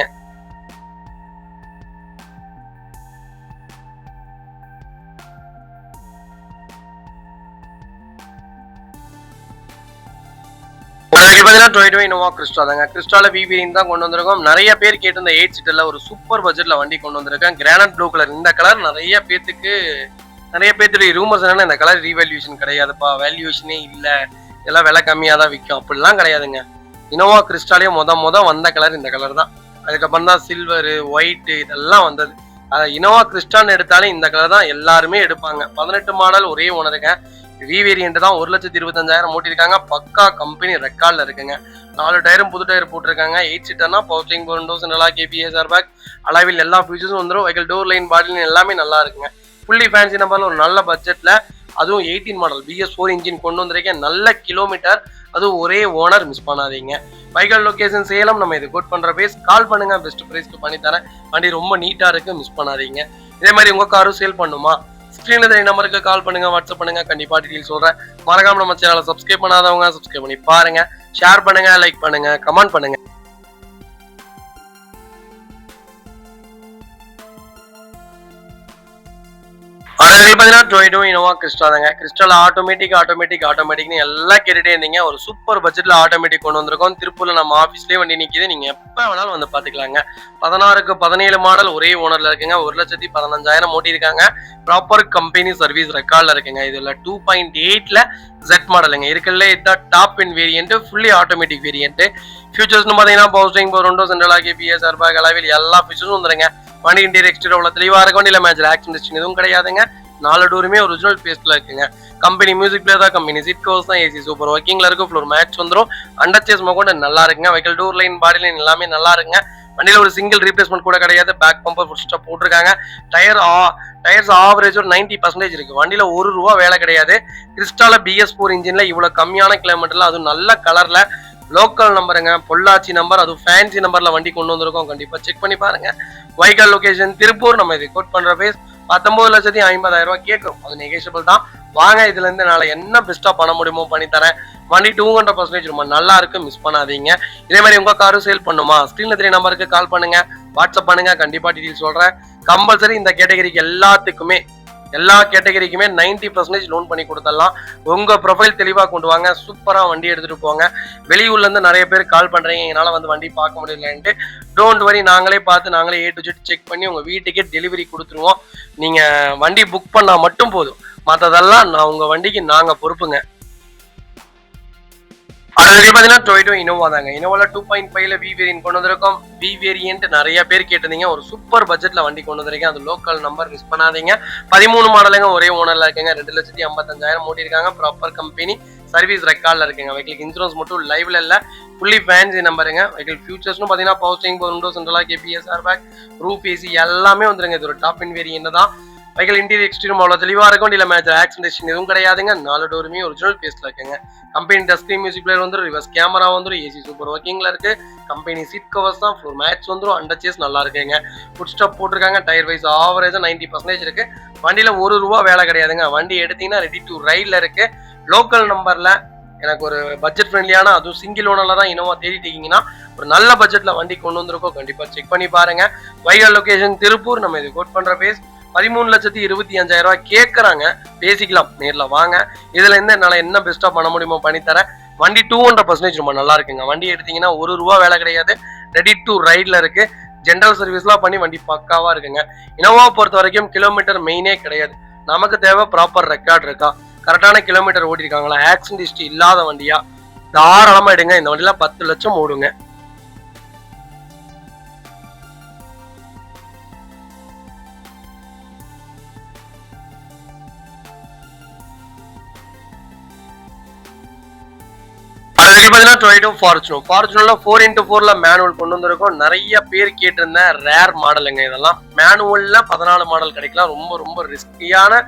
இனோவா கிறிஸ்டா தாங்க. கிறிஸ்டால விவேரியன்ட் தான் கொண்டு வந்திருக்கோம். நிறைய பேர் கேட்டு இந்த 8 சீட்டர்ல ஒரு சூப்பர் பட்ஜெட்ல வண்டி கொண்டு வந்திருக்கேன். Granite blue colour. இந்த கலர் நிறைய பேத்துடைய ரூமர்ஸ் என்னன்னா இந்த கலர் ரீவேல்யூஷன் கிடையாதுப்பா, வேல்யூஷனே இல்ல, இதெல்லாம் விலை கம்மியா தான் விற்கும், அப்படிலாம் கிடையாதுங்க. இனோவா கிறிஸ்டாலே முத வந்த கலர் இந்த கலர் தான். அதுக்கப்புறம் தான் சில்வர், ஒயிட் இதெல்லாம் வந்தது. இனோவா கிறிஸ்டான்னு எடுத்தாலே இந்த கலர் தான் எல்லாருமே எடுப்பாங்க. 18 மாடல், ஒரே ஓனருங்க. விவேரியன்ட் தான். 1,25,000 ஓட்டிருக்காங்க. பக்கா கம்பெனி ரெக்கார்ட்ல இருக்குங்க. 4 டயரும் புது டயர் போட்டிருக்காங்க. 8 சீட்டர்னா பவர் ஸ்டீரிங், பவர் விண்டோஸ், நல்லா கேபிஎஸ் ஏர்பேக், அலாவில் எல்லா ஃபீச்சர்ஸும் வந்துடும். Vehicle door line, body line எல்லாமே நல்லா இருக்குங்க. ஃபுல்லி ஃபேன்சி நம்பர்ல ஒரு நல்ல பட்ஜெட்ல, அதுவும் 18 மாடல் BS4 இன்ஜின் கொண்டு வந்திருக்கேன். நல்ல கிலோமீட்டர், அதுவும் ஒரே ஓனர், மிஸ் பண்ணாதீங்க. வைக்கல் லொகேஷன் சேலம். நம்ம இது கோட் பண்ற பேஸ். கால் பண்ணுங்க, பெஸ்ட் பிரைஸ்க்கு பண்ணி தரேன். வண்டி ரொம்ப நீட்டா இருக்கு, மிஸ் பண்ணாதீங்க. இதே மாதிரி உங்க காரும் சேல் பண்ணுமா? ஸ்கிரீன்ல தெரிய நம்பருக்கு கால் பண்ணுங்க, வாட்ஸ்அப் பண்ணுங்க. கண்டிப்பா டீடைல் சொல்றேன். மறக்காம நம்ம சேனலை சப்ஸ்கிரைப் பண்ணாதவங்க சப்ஸ்கிரைப் பண்ணி பாருங்க. ஷேர் பண்ணுங்க, லைக் பண்ணுங்க, கமெண்ட் பண்ணுங்க. இனோவா கிறிஸ்டா தாங்க. கிறிஸ்டால ஆட்டோமேட்டிக்னு எல்லாம் கேட்டுட்டே இருந்தீங்க. ஒரு சூப்பர் பட்ஜெட்ல ஆட்டோமேட்டிக் கொண்டு வந்திருக்கோம். திருப்பூர்ல நம்ம ஆபீஸ்லயே வண்டி நிக்குது. நீங்க எப்ப வேணாலும் வந்து பாத்துக்கலாங்க. 16க்கு 17 மாடல், ஒரே ஓனர்ல இருக்குங்க. 1,15,000 ஓட்டிருக்காங்க. ப்ராப்பர் கம்பெனி சர்வீஸ் ரெக்கார்ட்ல இருக்குங்க. இதுல 2.8ல Z மாடலுங்க. இருக்குல்ல இதுதான் டாப் இன் வேரியன்ட், ஃபுல்லி ஆட்டோமேட்டிக் வேரியன்ட். ஃபியூச்சர்ஸ்னு பாத்தீங்கன்னா power steering, power window, central lock, ABS, airbag, alloy wheel எல்லா ஃபீச்சர்ஸும் வந்துருங்க. வண்டி இன்டீரியர் எக்ஸ்டீரியர் உள்ள தெளிவா இருக்க. வண்டியில மேட்ச் ஆக்சிடென்ட் எதுவும் கிடையாதுங்க. 4 டோருமே ஒரிஜினல் பேஸ்ட்ல இருக்குங்க. கம்பெனி மியூசிக் பிளேயர் தான். கம்பெனி சீட் கவர்ஸ் தான். ஏசி சூப்பர் ஒர்க்கிங்ல இருக்கு. ஃப்ளோர் மேட்ச் வந்துடும். அண்டர் சேஸ் மோக்கோட் நல்லா இருக்குங்க. Vehicle door line, body line எல்லாமே நல்லா இருக்குங்க. வண்டியில ஒரு சிங்கிள் ரீப்ளேஸ்மெண்ட் கூட கிடையாது. பேக் பம்பர் ஃபுட் ஸ்டாப் போட்டிருக்காங்க. டயர்ஸ் ஆவரேஜ் ஒரு 90% இருக்கு. வண்டியில ₹1 வேலை கிடையாது. கிறிஸ்டால BS4 இன்ஜின்ல இவ்வளவு கம்மியான கிலோமீட்டர்ல, அதுவும் நல்ல கலர்ல, லோக்கல் நம்பருங்க, பொள்ளாச்சி நம்பர், அதுவும் ஃபேன்சி நம்பர்ல வண்டி கொண்டு வந்திருக்கோம். கண்டிப்பா செக் பண்ணி பாருங்க. வைக்கல் லொகேஷன் திருப்பூர். நம்ம இது கோட் பண்ற பேஸ் 19,50,000 கேட்கும். அது நெகோஷியபிள் தான். வாங்க, இதுல இருந்து நாளை என்ன பெஸ்டா பண்ண முடியுமோ பண்ணி தரேன். வண்டி 200% ரொம்ப நல்லா இருக்கு, மிஸ் பண்ணாதீங்க. இதே மாதிரி உங்க காரும் சேல் பண்ணுமா? ஸ்கிரீன்ல தெரிய நம்பருக்கு கால் பண்ணுங்க, வாட்ஸ்அப் பண்ணுங்க. கண்டிப்பா டீடைல் சொல்றேன். கம்பல்சரி இந்த கேட்டகரிக்கு எல்லா கேட்டகரிக்குமே 90% லோன் பண்ணி கொடுத்துடலாம். உங்க ப்ரொஃபைல் தெளிவா கொண்டு வாங்க. சூப்பரா வண்டி எடுத்துட்டு போங்க. வெளியூர்ல இருந்து நிறைய பேர் கால் பண்றீங்க, என்னால வந்து வண்டி பார்க்க முடியலன்ட்டு. டோன்ட் வரி, நாங்களே பார்த்து நாங்களே A to Z செக் பண்ணி உங்க வீட்டுக்கே டெலிவரி கொடுத்துருவோம். நீங்க வண்டி புக் பண்ணா மட்டும் போதும். மற்றதெல்லாம் நான் உங்க வண்டிக்கு நாங்க பொறுப்புங்க. அடுத்து பாத்தீங்கன்னா டொயோட்டோ இனோவா தாங்க. இனோவால 2.5ல வி வேரியன்ட் கொண்டு வந்திருக்கோம். வி வேரியன்ட் நிறைய பேர் கேட்டிருந்தீங்க. ஒரு சூப்பர் பட்ஜெட்ல வண்டி கொண்டு வந்திருக்கேன். அது லோக்கல் நம்பர், மிஸ் பண்ணாதீங்க. 13 மாடலுங்க, ஒரே ஓனர்ல இருக்குங்க. 2,55,000 ஓட்டிருக்காங்க. ப்ராப்பர் கம்பெனி சர்வீஸ் ரெக்கார்ட்ல இருக்குங்க. வெஹிக்கிள் இன்சூரன்ஸ் மட்டும் லைவ்ல இல்ல, ஃபுல்லி ஃபேன்சி நம்பருங்க. வெஹிக்கிள் ஃபியூச்சர்ஸ்னு பாத்தீங்கன்னா power steering, power window, central lock, ABS, airbag, roof AC எல்லாமே வந்துருங்க. இது ஒரு டாப் இன் வேரியன்ட் தான். வெஹிக்கிள் இன்டீரியர் எக்ஸ்டீரியர் அவ்வளோ தெளிவாக இருக்கும். இல்லை மேட்ச் ஆக்சிடென்ட் எதுவும் கிடையாதுங்க. 4 டோருமே ஒரிஜினல் பேஸ்ட்ல இருக்குங்க. Company touch screen music player வந்துடும். ரிவர்ஸ் கேமரா வந்துடும். ஏசி சூப்பர் ஒர்க்கிங்ல இருக்கு. கம்பெனி சீட் கவர்ஸ் தான். ஃப்ளோர் மேட்ச் வந்துடும். அண்டர் சேஸ் நல்லா இருக்குங்க. ஃபுட் ஸ்டாப் போட்டிருக்காங்க. டயர் வைஸ் ஆவரேஜா 90% இருக்கு. வண்டியில ₹1 வேலை கிடையாதுங்க. வண்டி எடுத்தீங்கன்னா ரெடி டு ரைட்ல இருக்கு. லோக்கல் நம்பர்ல எனக்கு ஒரு பட்ஜெட் ஃப்ரெண்ட்லியான, அதுவும் சிங்கிள் ஓனர்ல தான் இனோவா தேடிட்டு இருக்கீங்கன்னா ஒரு நல்ல பட்ஜெட்ல வண்டி கொண்டு வந்திருக்கோம். கண்டிப்பா செக் பண்ணி பாருங்க. வைகல் லொகேஷன் திருப்பூர். நம்ம இது கோட் பண்ற பேஸ் 13,25,000 கேட்கறாங்க. பேசிக்கலாம், நேர்ல வாங்க. இதுல இருந்து என்னால என்ன பெஸ்டா பண்ண முடியுமோ பண்ணித்தரேன். வண்டி 200% ரொம்ப நல்லா இருக்குங்க. வண்டி எடுத்தீங்கன்னா ₹1 வேலை கிடையாது. ரெடி டு ரைட்ல இருக்கு. ஜென்ரல் சர்வீஸ்லாம் பண்ணி வண்டி பக்காவா இருக்குங்க. இனோவா பொறுத்த வரைக்கும் கிலோமீட்டர் மெயினே கிடையாது. நமக்கு தேவை ப்ராப்பர் ரெக்கார்ட் இருக்கா, கரெக்டான கிலோமீட்டர் ஓட்டிருக்காங்களா, ஆக்சிடென்ட் ஹிஸ்டரி இல்லாத வண்டியா, தாராளமா எடுங்க. இந்த வண்டியில 10 லட்சம் ஓடுங்க. அதுக்கு பாத்தீங்கன்னா டொயோட்டோ ஃபார்ச்சுனர்ல 4x4ல மேனுவல் கொண்டு வந்திருக்கோம். நிறைய பேர் கேட்டிருந்தேன். ரேர் மாடலுங்க இதெல்லாம். மேனுவல்ல 14 மாடல் கிடைக்கலாம். ரொம்ப ரொம்ப ரிஸ்கியான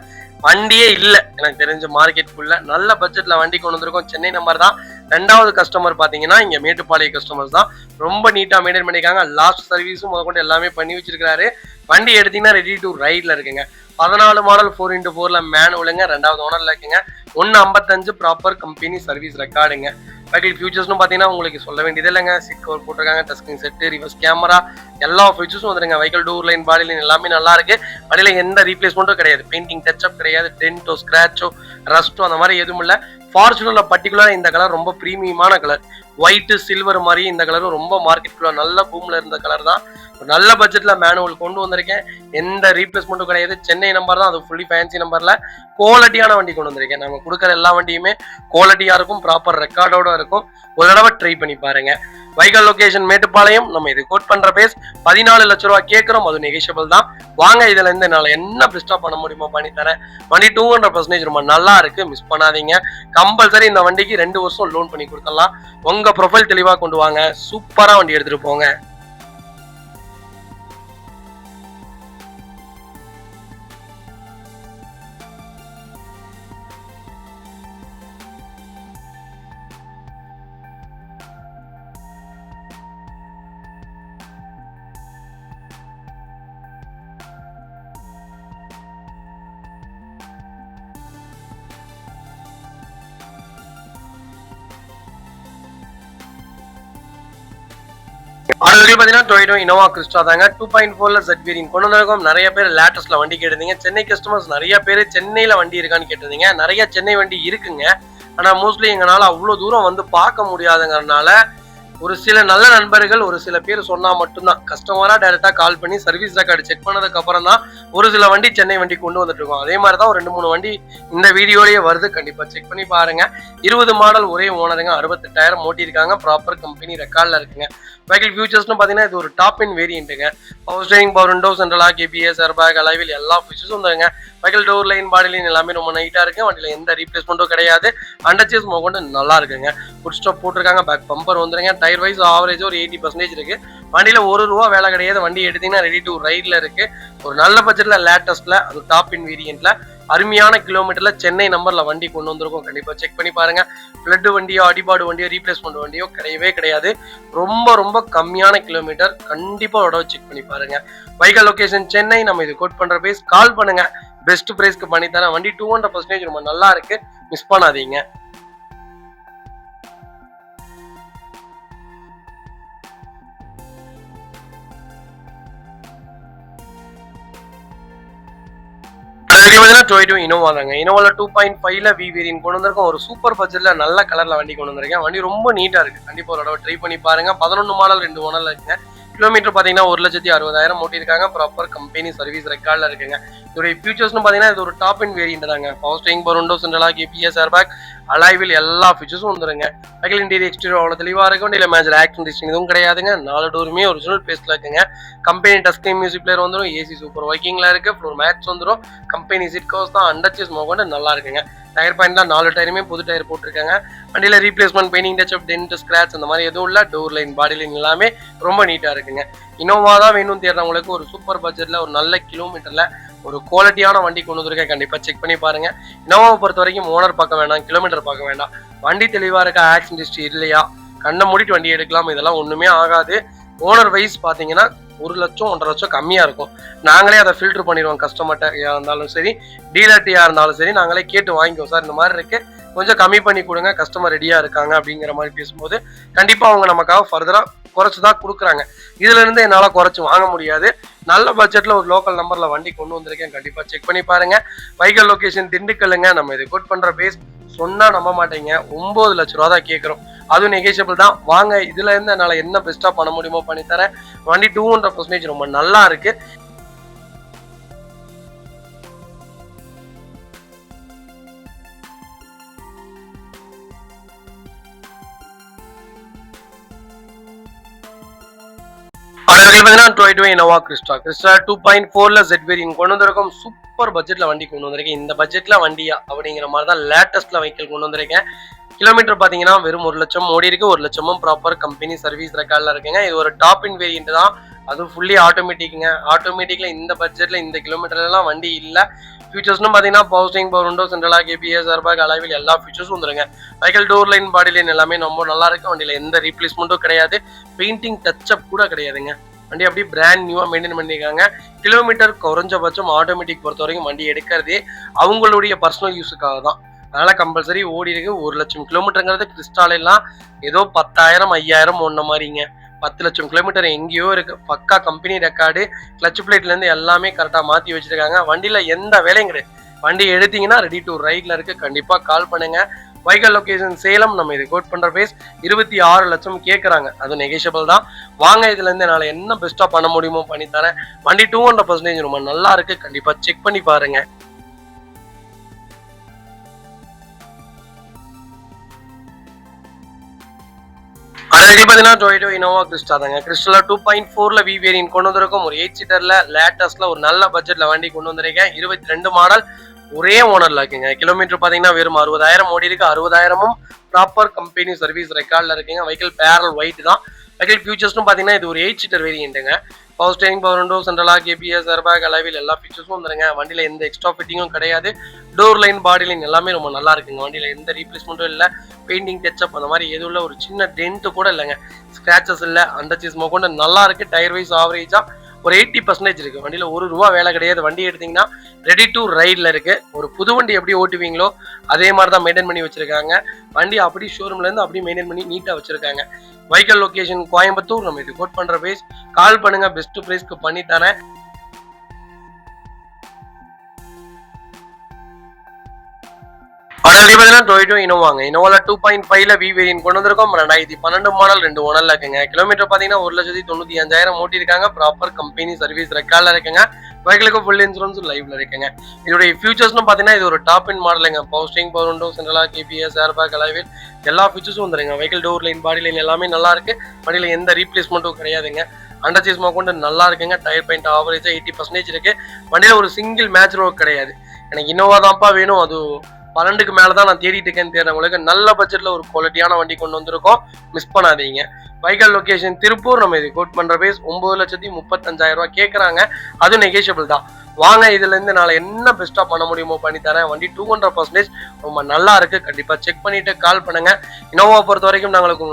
வண்டியே இல்ல எனக்கு தெரிஞ்ச மார்க்கெட்டுக்குள்ள. நல்ல பட்ஜெட்ல வண்டி கொண்டு வந்திருக்கோம். சென்னை நம்பர் தான். 2வது கஸ்டமர் பாத்தீங்கன்னா இங்க மேட்டுப்பாளைய கஸ்டமர்ஸ் தான். ரொம்ப நீட்டா மெயின்டைன் பண்ணிருக்காங்க. லாஸ்ட் சர்வீஸும் முதற்கொண்டு எல்லாமே பண்ணி வச்சிருக்காரு. வண்டி எடுத்தீங்கன்னா ரெடி டு ரைட்ல இருக்குங்க. 14 மாடல் 4x4ல மேனுவலுங்க. 2வது ஓனர்ல இருக்குங்க. 155 ப்ராப்பர் கம்பெனி சர்வீஸ் ரெக்கார்டுங்க. வெஹிக்கிள் ஃபியூச்சர்ஸ்னு பாத்தீங்கன்னா உங்களுக்கு சொல்ல வேண்டியது இல்லைங்க. சீட் கவர் போட்டிருக்காங்க, touch screen set, reverse camera, எல்லா ஃபீச்சர்ஸும் வந்துருங்க. Vehicle door line, body line எல்லாமே நல்லா இருக்கு. வண்டியில எந்த ரீப்ளேஸ்மெண்ட்டும் கிடையாது. பெயிண்டிங் டச்சப் கிடையாது. டென்ட்டோ, ஸ்கிராச்சோ, ரஸ்டோ அந்த மாதிரி எதுவும் இல்லை. ஃபார்ச்சுனர்ல பர்டிகுலரா இந்த கலர் ரொம்ப பிரீமியமான கலர். ஒயிட் சில்வர் மாதிரி இந்த கலரும் ரொம்ப மார்க்கெட்டுக்குள்ள நல்ல பூம்ல இருந்த கலர் தான். ஒரு நல்ல பட்ஜெட்ல மேனுவல் கொண்டு வந்திருக்கேன். எந்த ரீப்ளேஸ்மெண்ட்டும் கிடையாது. சென்னை நம்பர் தான். அது ஃபுல்லி ஃபேன்சி நம்பர்ல குவாலிட்டியான வண்டி கொண்டு வந்திருக்கேன். நாங்க கொடுக்குற எல்லா வண்டியுமே குவாலிட்டியா இருக்கும், ப்ராப்பர் ரெக்கார்டோட இருக்கும். ஒரு தடவை ட்ரை பண்ணி பாருங்க. வைகல் லொகேஷன் மேட்டுப்பாளையம். நம்ம இது கோட் பண்ற பேஸ் 14 லட்சம் ரூபாய் கேட்கிறோம். அது நெகிஷியபிள் தான். வாங்க, இதுல இருந்து என்னால என்ன பெஸ்டா பண்ண முடியுமோ பண்ணி தரேன். வண்டி 200% ரொம்ப நல்லா இருக்கு. மிஸ் பண்ணாதீங்க. கம்பல்சரி இந்த வண்டிக்கு 2 வருஷம் லோன் பண்ணி கொடுத்துடலாம். உங்க ப்ரொஃபைல் தெளிவா கொண்டு வாங்க. சூப்பரா வண்டி எடுத்துட்டு போங்க. அடுத்து பாத்தீங்கன்னா டொயோட்டோ இனோவா கிறிஸ்டா தாங்க. 2.4ல Z வேரியன்ட் கொண்டு வந்திருக்கோம். நிறைய பேர் லேட்டஸ்ட்ல வண்டி கேட்டிருந்தீங்க. சென்னை கஸ்டமர்ஸ் நிறைய பேர் சென்னையில வண்டி இருக்கான்னு கேட்டிருந்தீங்க. நிறைய சென்னை வண்டி இருக்குங்க. ஆனா மோஸ்ட்லி எங்களால அவ்வளவு தூரம் வந்து பார்க்க முடியாதுங்கிறதுனால ஒரு சில நல்ல நண்பர்கள் ஒரு சில பேர் சொன்னா மட்டும்தான் கஸ்டமரா டைரக்டா கால் பண்ணி சர்வீஸ் ரெக்கார்டு செக் பண்ணதுக்கு அப்புறம் தான் ஒரு சில வண்டி சென்னை வண்டி கொண்டு வந்துட்டு இருக்கோம். அதே மாதிரி தான் ஒரு 2-3 வண்டி இந்த வீடியோலயே வருது. கண்டிப்பா செக் பண்ணி பாருங்க. 20 மாடல் ஒரே ஓனருங்க. 68,000 ஓட்டியிருக்காங்க. ப்ராப்பர் கம்பெனி ரெக்கார்ட்ல இருக்குங்க. வெஹிக்கிள் ஃபியூச்சர்ஸ்னு பாத்தீங்கன்னா இது ஒரு டாப் இன் வேரியன்ட்டுங்க. Power steering, power window, central lock, ABS, airbag, alloy wheel எல்லா ஃபீச்சர்ஸும் வந்துருங்க. Vehicle door line, body line எல்லாமே ரொம்ப நீட்டா இருக்கு. வண்டியில எந்த ரீப்ளேஸ்மெண்ட்டும் கிடையாது. அண்டர்ச்சேஸ் கொண்டு நல்லா இருக்குங்க. ஃபுட் ஸ்டாப் போட்டிருக்காங்க. பேக் பம்பர் வந்துருங்க. டயர் வைஸ் ஆவரேஜ் ஒரு 80% இருக்கு. வண்டியில ₹1 வேலை கிடையாது. வண்டி எடுத்தீங்கன்னா ரெடி டு ரைட்ல இருக்கு. ஒரு நல்ல பட்ஜெட்ல லேட்டஸ்ட்ல அது டாப் இன் வேரியன்ட்ல அருமையான கிலோமீட்டர்ல சென்னை நம்பர்ல வண்டி கொண்டு வந்திருக்கோம். கண்டிப்பா செக் பண்ணி பாருங்க. பிளட் வண்டியோ, அடிபாடு வண்டியோ, ரீப்ளேஸ்மெண்ட் வண்டியோ கிடையவே கிடையாது. ரொம்ப ரொம்ப கம்மியான கிலோமீட்டர். கண்டிப்பா ஒரு தடவை செக் பண்ணி பாருங்க. வைகல் லொகேஷன் சென்னை. நம்ம இது கோட் பண்ற பேஸ் கால் பண்ணுங்க. பெஸ்ட் பிரைஸ்க்கு பண்ணி தரேன். வண்டி 200% ரொம்ப நல்லா இருக்கு. மிஸ் பண்ணாதீங்க. டொயோட்டோ இனோவா தாங்க. இனோவால 2.5ல V வேரியன்ட் கொண்டு வந்திருக்கோம். ஒரு சூப்பர் பட்ஜெட்ல நல்ல கலர்ல வண்டி கொண்டு வந்திருக்கேன். வண்டி ரொம்ப நீட்டா இருக்கு. கண்டிப்பா ஒரு தடவை ட்ரை பண்ணி பாருங்க. 11 மாடல் 2 ஓனர்ல இருக்குங்க. கிலோமீட்டர் பாத்தீங்கன்னா 1,60,000 ஓட்டியிருக்காங்க. ப்ராப்பர் கம்பெனி சர்வீஸ் ரெக்கார்ட்ல இருக்குங்க. இதோட ஃபியூச்சர்ஸ்னு பாத்தீங்கன்னா இது ஒரு டாப் இன் வேரியன்ட் தாங்க. Power steering, power window, central lock, ABS, airbag, alloy wheel எல்லா ஃபீச்சர்ஸும் வந்துருங்க. வெஹிக்கிள் இன்டீரியர் எக்ஸ்டீரியர் அவ்வளவு தெளிவா இருக்கும். வண்டியில மேஜர் ஆக்சிடென்ட் ஹிஸ்டரி எதுவும் கிடையாதுங்க. 4 டோருமே ஒரிஜினல் பேஸ்ட்ல இருக்குங்க. Company touch screen music player வந்துடும். AC சூப்பர் ஒர்க்கிங்ல இருக்கு. ஃப்ளோர் மேட்ச் வந்துடும். கம்பெனி சீட் கவர்ஸ் தான். அண்டர்ச்சேஸ் கொண்டு நல்லா இருக்குங்க. டயர் பாயிண்ட் தான் 4 டயருமே புது டயர் போட்டிருக்காங்க. வண்டியில replacement, painting touch up, dent, scratch அந்த மாதிரி எதுவும் இல்ல. டோர் லைன், பாடி லைன் எல்லாமே ரொம்ப நீட்டா இருக்குங்க. இனோவா தான் வேணும் தேடுறவங்களுக்கு ஒரு சூப்பர் பட்ஜெட்ல ஒரு நல்ல கிலோமீட்டர்ல ஒரு குவாலிட்டியான வண்டி கொண்டு வந்திருக்கேன். கண்டிப்பா செக் பண்ணி பாருங்க. இனோவாவை பொறுத்த வரைக்கும் ஓனர் பார்க்க வேண்டாம், கிலோமீட்டர் பார்க்க வேண்டாம். வண்டி தெளிவா இருக்கா, ஆக்சிடென்ட் ஹிஸ்டரி இல்லையா, கண்ணை மூடிட்டு வண்டி எடுக்கலாம். இதெல்லாம் ஒண்ணுமே ஆகாது. ஓனர் வைஸ் பாத்தீங்கன்னா 1 லட்சம் 1.5 லட்சம் கம்மியா இருக்கும். நாங்களே அதை ஃபில்டர் பண்ணிடுவோம். கஸ்டமர்ட்ட இருந்தாலும் சரி, டீலர்ட்டியா இருந்தாலும் சரி, நாங்களே கேட்டு வாங்கிக்குவோம். சார் இந்த மாதிரி இருக்கு, கொஞ்சம் கம்மி பண்ணி கொடுங்க, கஸ்டமர் ரெடியா இருக்காங்க அப்படிங்கிற மாதிரி பேசும்போது கண்டிப்பா அவங்க நமக்காக ஃபர்தரா குறைச்சுதான் கொடுக்குறாங்க. இதுல இருந்து என்னால குறைச்சு வாங்க முடியாது. நல்ல பட்ஜெட்ல ஒரு லோக்கல் நம்பர்ல வண்டி கொண்டு வந்திருக்கேன். கண்டிப்பா செக் பண்ணி பாருங்க. வைகல் லொகேஷன் திண்டுக்கல்லுங்க. நம்ம இது கோட் பண்ற பேஸ் சொன்னா நம்ப மாட்டீங்க, 9 லட்சம் ரூபா தான் கேட்கிறோம். அதுவும் நெகோஷியபிள் தான். வாங்க, இதுல இருந்து என்னால என்ன பெஸ்டா பண்ண முடியுமோ பண்ணி தரேன். வண்டி 200% ரொம்ப நல்லா இருக்கு. பார்த்தீங்கன்னா டொயோட்டோ இனோவா கிறிஸ்டா 2.4ல Z வேரியன்ட் கொண்டு வந்திருக்கோம். சூப்பர் பட்ஜெட்ல வண்டி கொண்டு வந்திருக்கேன். இந்த பட்ஜெட்ல வண்டியா அப்படிங்கிற மாதிரி தான் லேட்டஸ்ட்ல வெஹிக்கிள் கொண்டு வந்திருக்கேன். கிலோமீட்டர் பார்த்தீங்கன்னா வெறும் 1 லட்சம் ஓடி இருக்கு. 1 லட்சமும் ப்ராப்பர் கம்பெனி சர்வீஸ் ரெக்கார்ட்ல இருக்குங்க. இது ஒரு டாப் இன் வேரியன்ட் தான். அதுவும் ஃபுல்லி ஆட்டோமேட்டிக்ங்க. ஆட்டோமேட்டிக்ல இந்த பட்ஜெட்ல இந்த கிலோமீட்டர்லாம் வண்டி இல்லை. ஃபீச்சர்ஸ்னு பார்த்தீங்கன்னா power steering, power window, central ABS, airbag, alloy wheel எல்லா ஃபீச்சர்ஸும் வந்துருங்க. Vehicle door line, body line எல்லாமே ரொம்ப நல்லா இருக்கு. வண்டியில எந்த ரீப்ளேஸ்மெண்ட்டும் கிடையாது. பெயிண்டிங் டச்சப் கூட கிடையாதுங்க. வண்டி அப்படியே பிராண்ட் நியூவா மெயின்டைன் பண்ணிருக்காங்க. கிலோமீட்டர் குறைஞ்சபட்சம் ஆட்டோமேட்டிக் பொறுத்த வரைக்கும் வண்டி எடுக்கிறதே அவங்களுடைய பர்சனல் யூஸுக்காக தான். அதனால கம்பல்சரி ஓடி இருக்கு. 1 லட்சம் கிலோமீட்டருங்கிறது கிறிஸ்டாலாம் ஏதோ 10,000 5,000 ஒன்ன மாதிரிங்க. 10 லட்சம் கிலோமீட்டர் எங்கேயோ இருக்கு. பக்கா கம்பெனி ரெக்கார்டு, கிளச் பிளேட்ல இருந்து எல்லாமே கரெக்டா மாத்தி வச்சிருக்காங்க. வண்டியில எந்த வேலையும் கிடையாது. வண்டி எடுத்தீங்கன்னா ரெடி டு ரைட்ல இருக்கு. கண்டிப்பா கால் பண்ணுங்க. வைக்கல் லொகேஷன் சேலம். நம்ம இது கோட் பண்ற பேஸ் 26 லட்சம் கேட்கறாங்க. அது நெகோஷியபிள் தான். வாங்க, இதுல இருந்து என்னால என்ன பெஸ்டா பண்ண முடியுமோ பண்ணி தரேன். வண்டி 200% ரொம்ப நல்லா இருக்கு. கண்டிப்பா செக் பண்ணி பாருங்க. அடுத்து பார்த்தீங்கன்னா டொயோட்டோ இனோவா கிறிஸ்டா தாங்க. கிறிஸ்டா 2.4ல V வேரியன்ட் கொண்டு வந்திருக்கோம். ஒரு 8 சீட்டர்ல லேட்டஸ்ட்ல ஒரு நல்ல பட்ஜெட்ல வண்டி கொண்டு வந்திருக்கேன். 22 மாடல், ஒரே ஓனர்ல இருக்குங்க. கிலோமீட்டர் பாத்தீங்கன்னா வெறும் 60,000 ஓடி இருக்கு. 60,000ம் ப்ராப்பர் கம்பெனி சர்வீஸ் ரெக்கார்ட்ல இருக்குங்க. வெஹிக்கிள் பேரல் ஒயிட் தான். வெஹிக்கிள் ஃபியூச்சர்ஸ்னு பாத்தீங்கன்னா இது ஒரு 8 சீட்டர் வேரியன்ட்டுங்க. Power steering, power window, central ABS, airbag, alloy wheel எல்லா ஃபீச்சர்ஸும் வந்துருங்க. வண்டியில எந்த எக்ஸ்ட்ரா ஃபிட்டிங்கும் கிடையாது. டோர் லைன், பாடி லைன் எல்லாமே ரொம்ப நல்லா இருக்குங்க. வண்டியில எந்த ரீப்ளேஸ்மெண்ட்டும் இல்லை. பெயிண்டிங் டச்சப் அந்த மாதிரி எதுவும் இல்லை. ஒரு சின்ன டென்ட் கூட இல்லைங்க. ஸ்கிராச்சஸ் இல்லை. அண்டர் சீஸ் கொண்டு நல்லா இருக்கு. டயர் வைஸ் ஆவரேஜா ஒரு 80% இருக்கு. வண்டியில ₹1 வேலை கிடையாது. வண்டி எடுத்தீங்கன்னா ரெடி டு ரைட்ல இருக்கு. ஒரு புது வண்டி எப்படி ஓட்டுவீங்களோ அதே மாதிரி தான் மெயின்டைன் பண்ணி வச்சிருக்காங்க. வண்டி அப்படி ஷோரூம்ல இருந்து அப்படியே மெயின்டைன் பண்ணி நீட்டா வச்சிருக்காங்க. வைக்கல் லொகேஷன் கோயம்புத்தூர். நம்ம இது கோட் பண்ற பேஸ். கால் பண்ணுங்க, பெஸ்ட் பிரைஸ்க்கு பண்ணி தரேன். அடுத்து பார்த்தீங்கன்னா டொயோட்டோ இனோவாங்க. இனோவால 2.5ல V வேரியன்ட் கொண்டு வந்திருக்கோம். 2012 மாடல், 2 ஓனர்ல இருக்குங்க. கிலோமீட்டர் பாத்தீங்கன்னா 1,95,000 ஓட்டி இருக்காங்க. ப்ராப்பர் கம்பெனி சர்வீஸ் ரெக்கார்ட்ல இருக்குங்க. வெஹிக்கிளுக்கு ஃபுல் இன்சூரன்ஸ் லைவ்ல இருக்குங்க. இதோட ஃபியூச்சர்ஸ்னு பாத்தீங்கன்னா இது ஒரு டாப் இன் மாடலுங்க. Power steering, power window, central ABS, airbag, alloy wheel எல்லா ஃபீச்சர்ஸும் வந்துருங்க. Vehicle door line, body line எல்லாமே நல்லா இருக்கு. வண்டியில எந்த ரீப்ளேஸ்மெண்ட்டும் கிடையாதுங்க. அண்டர் சீஸ் கொண்டு நல்லா இருக்குங்க. டயர் பாயிண்ட் ஆவரேஜா 80% இருக்கு. வண்டியில ஒரு சிங்கிள் மேட்ச் ரோக் கிடையாது. எனக்கு இனோவா தான்ப்பா வேணும், அது 12க்கு மேலதான் நான் தேடிட்டு இருக்கேன்னு தேடுறவங்களுக்கு நல்ல பட்ஜெட்ல ஒரு குவாலிட்டியான வண்டி கொண்டு வந்திருக்கோம். மிஸ் பண்ணாதீங்க. வைக்கல் லொகேஷன் திருப்பூர். நம்ம இது கோட் பண்ற பேஸ் 9,35,000 கேட்கறாங்க. அது நெகோஷியபிள் தான். வாங்க, இதுல இருந்து நாளை என்ன பெஸ்டா பண்ண முடியுமோ பண்ணி தரேன். வண்டி 200% ரொம்ப நல்லா இருக்கு. கண்டிப்பா செக் பண்ணிட்டு கால் பண்ணுங்க. இனோவா பொறுத்த வரைக்கும் நாங்களுக்கு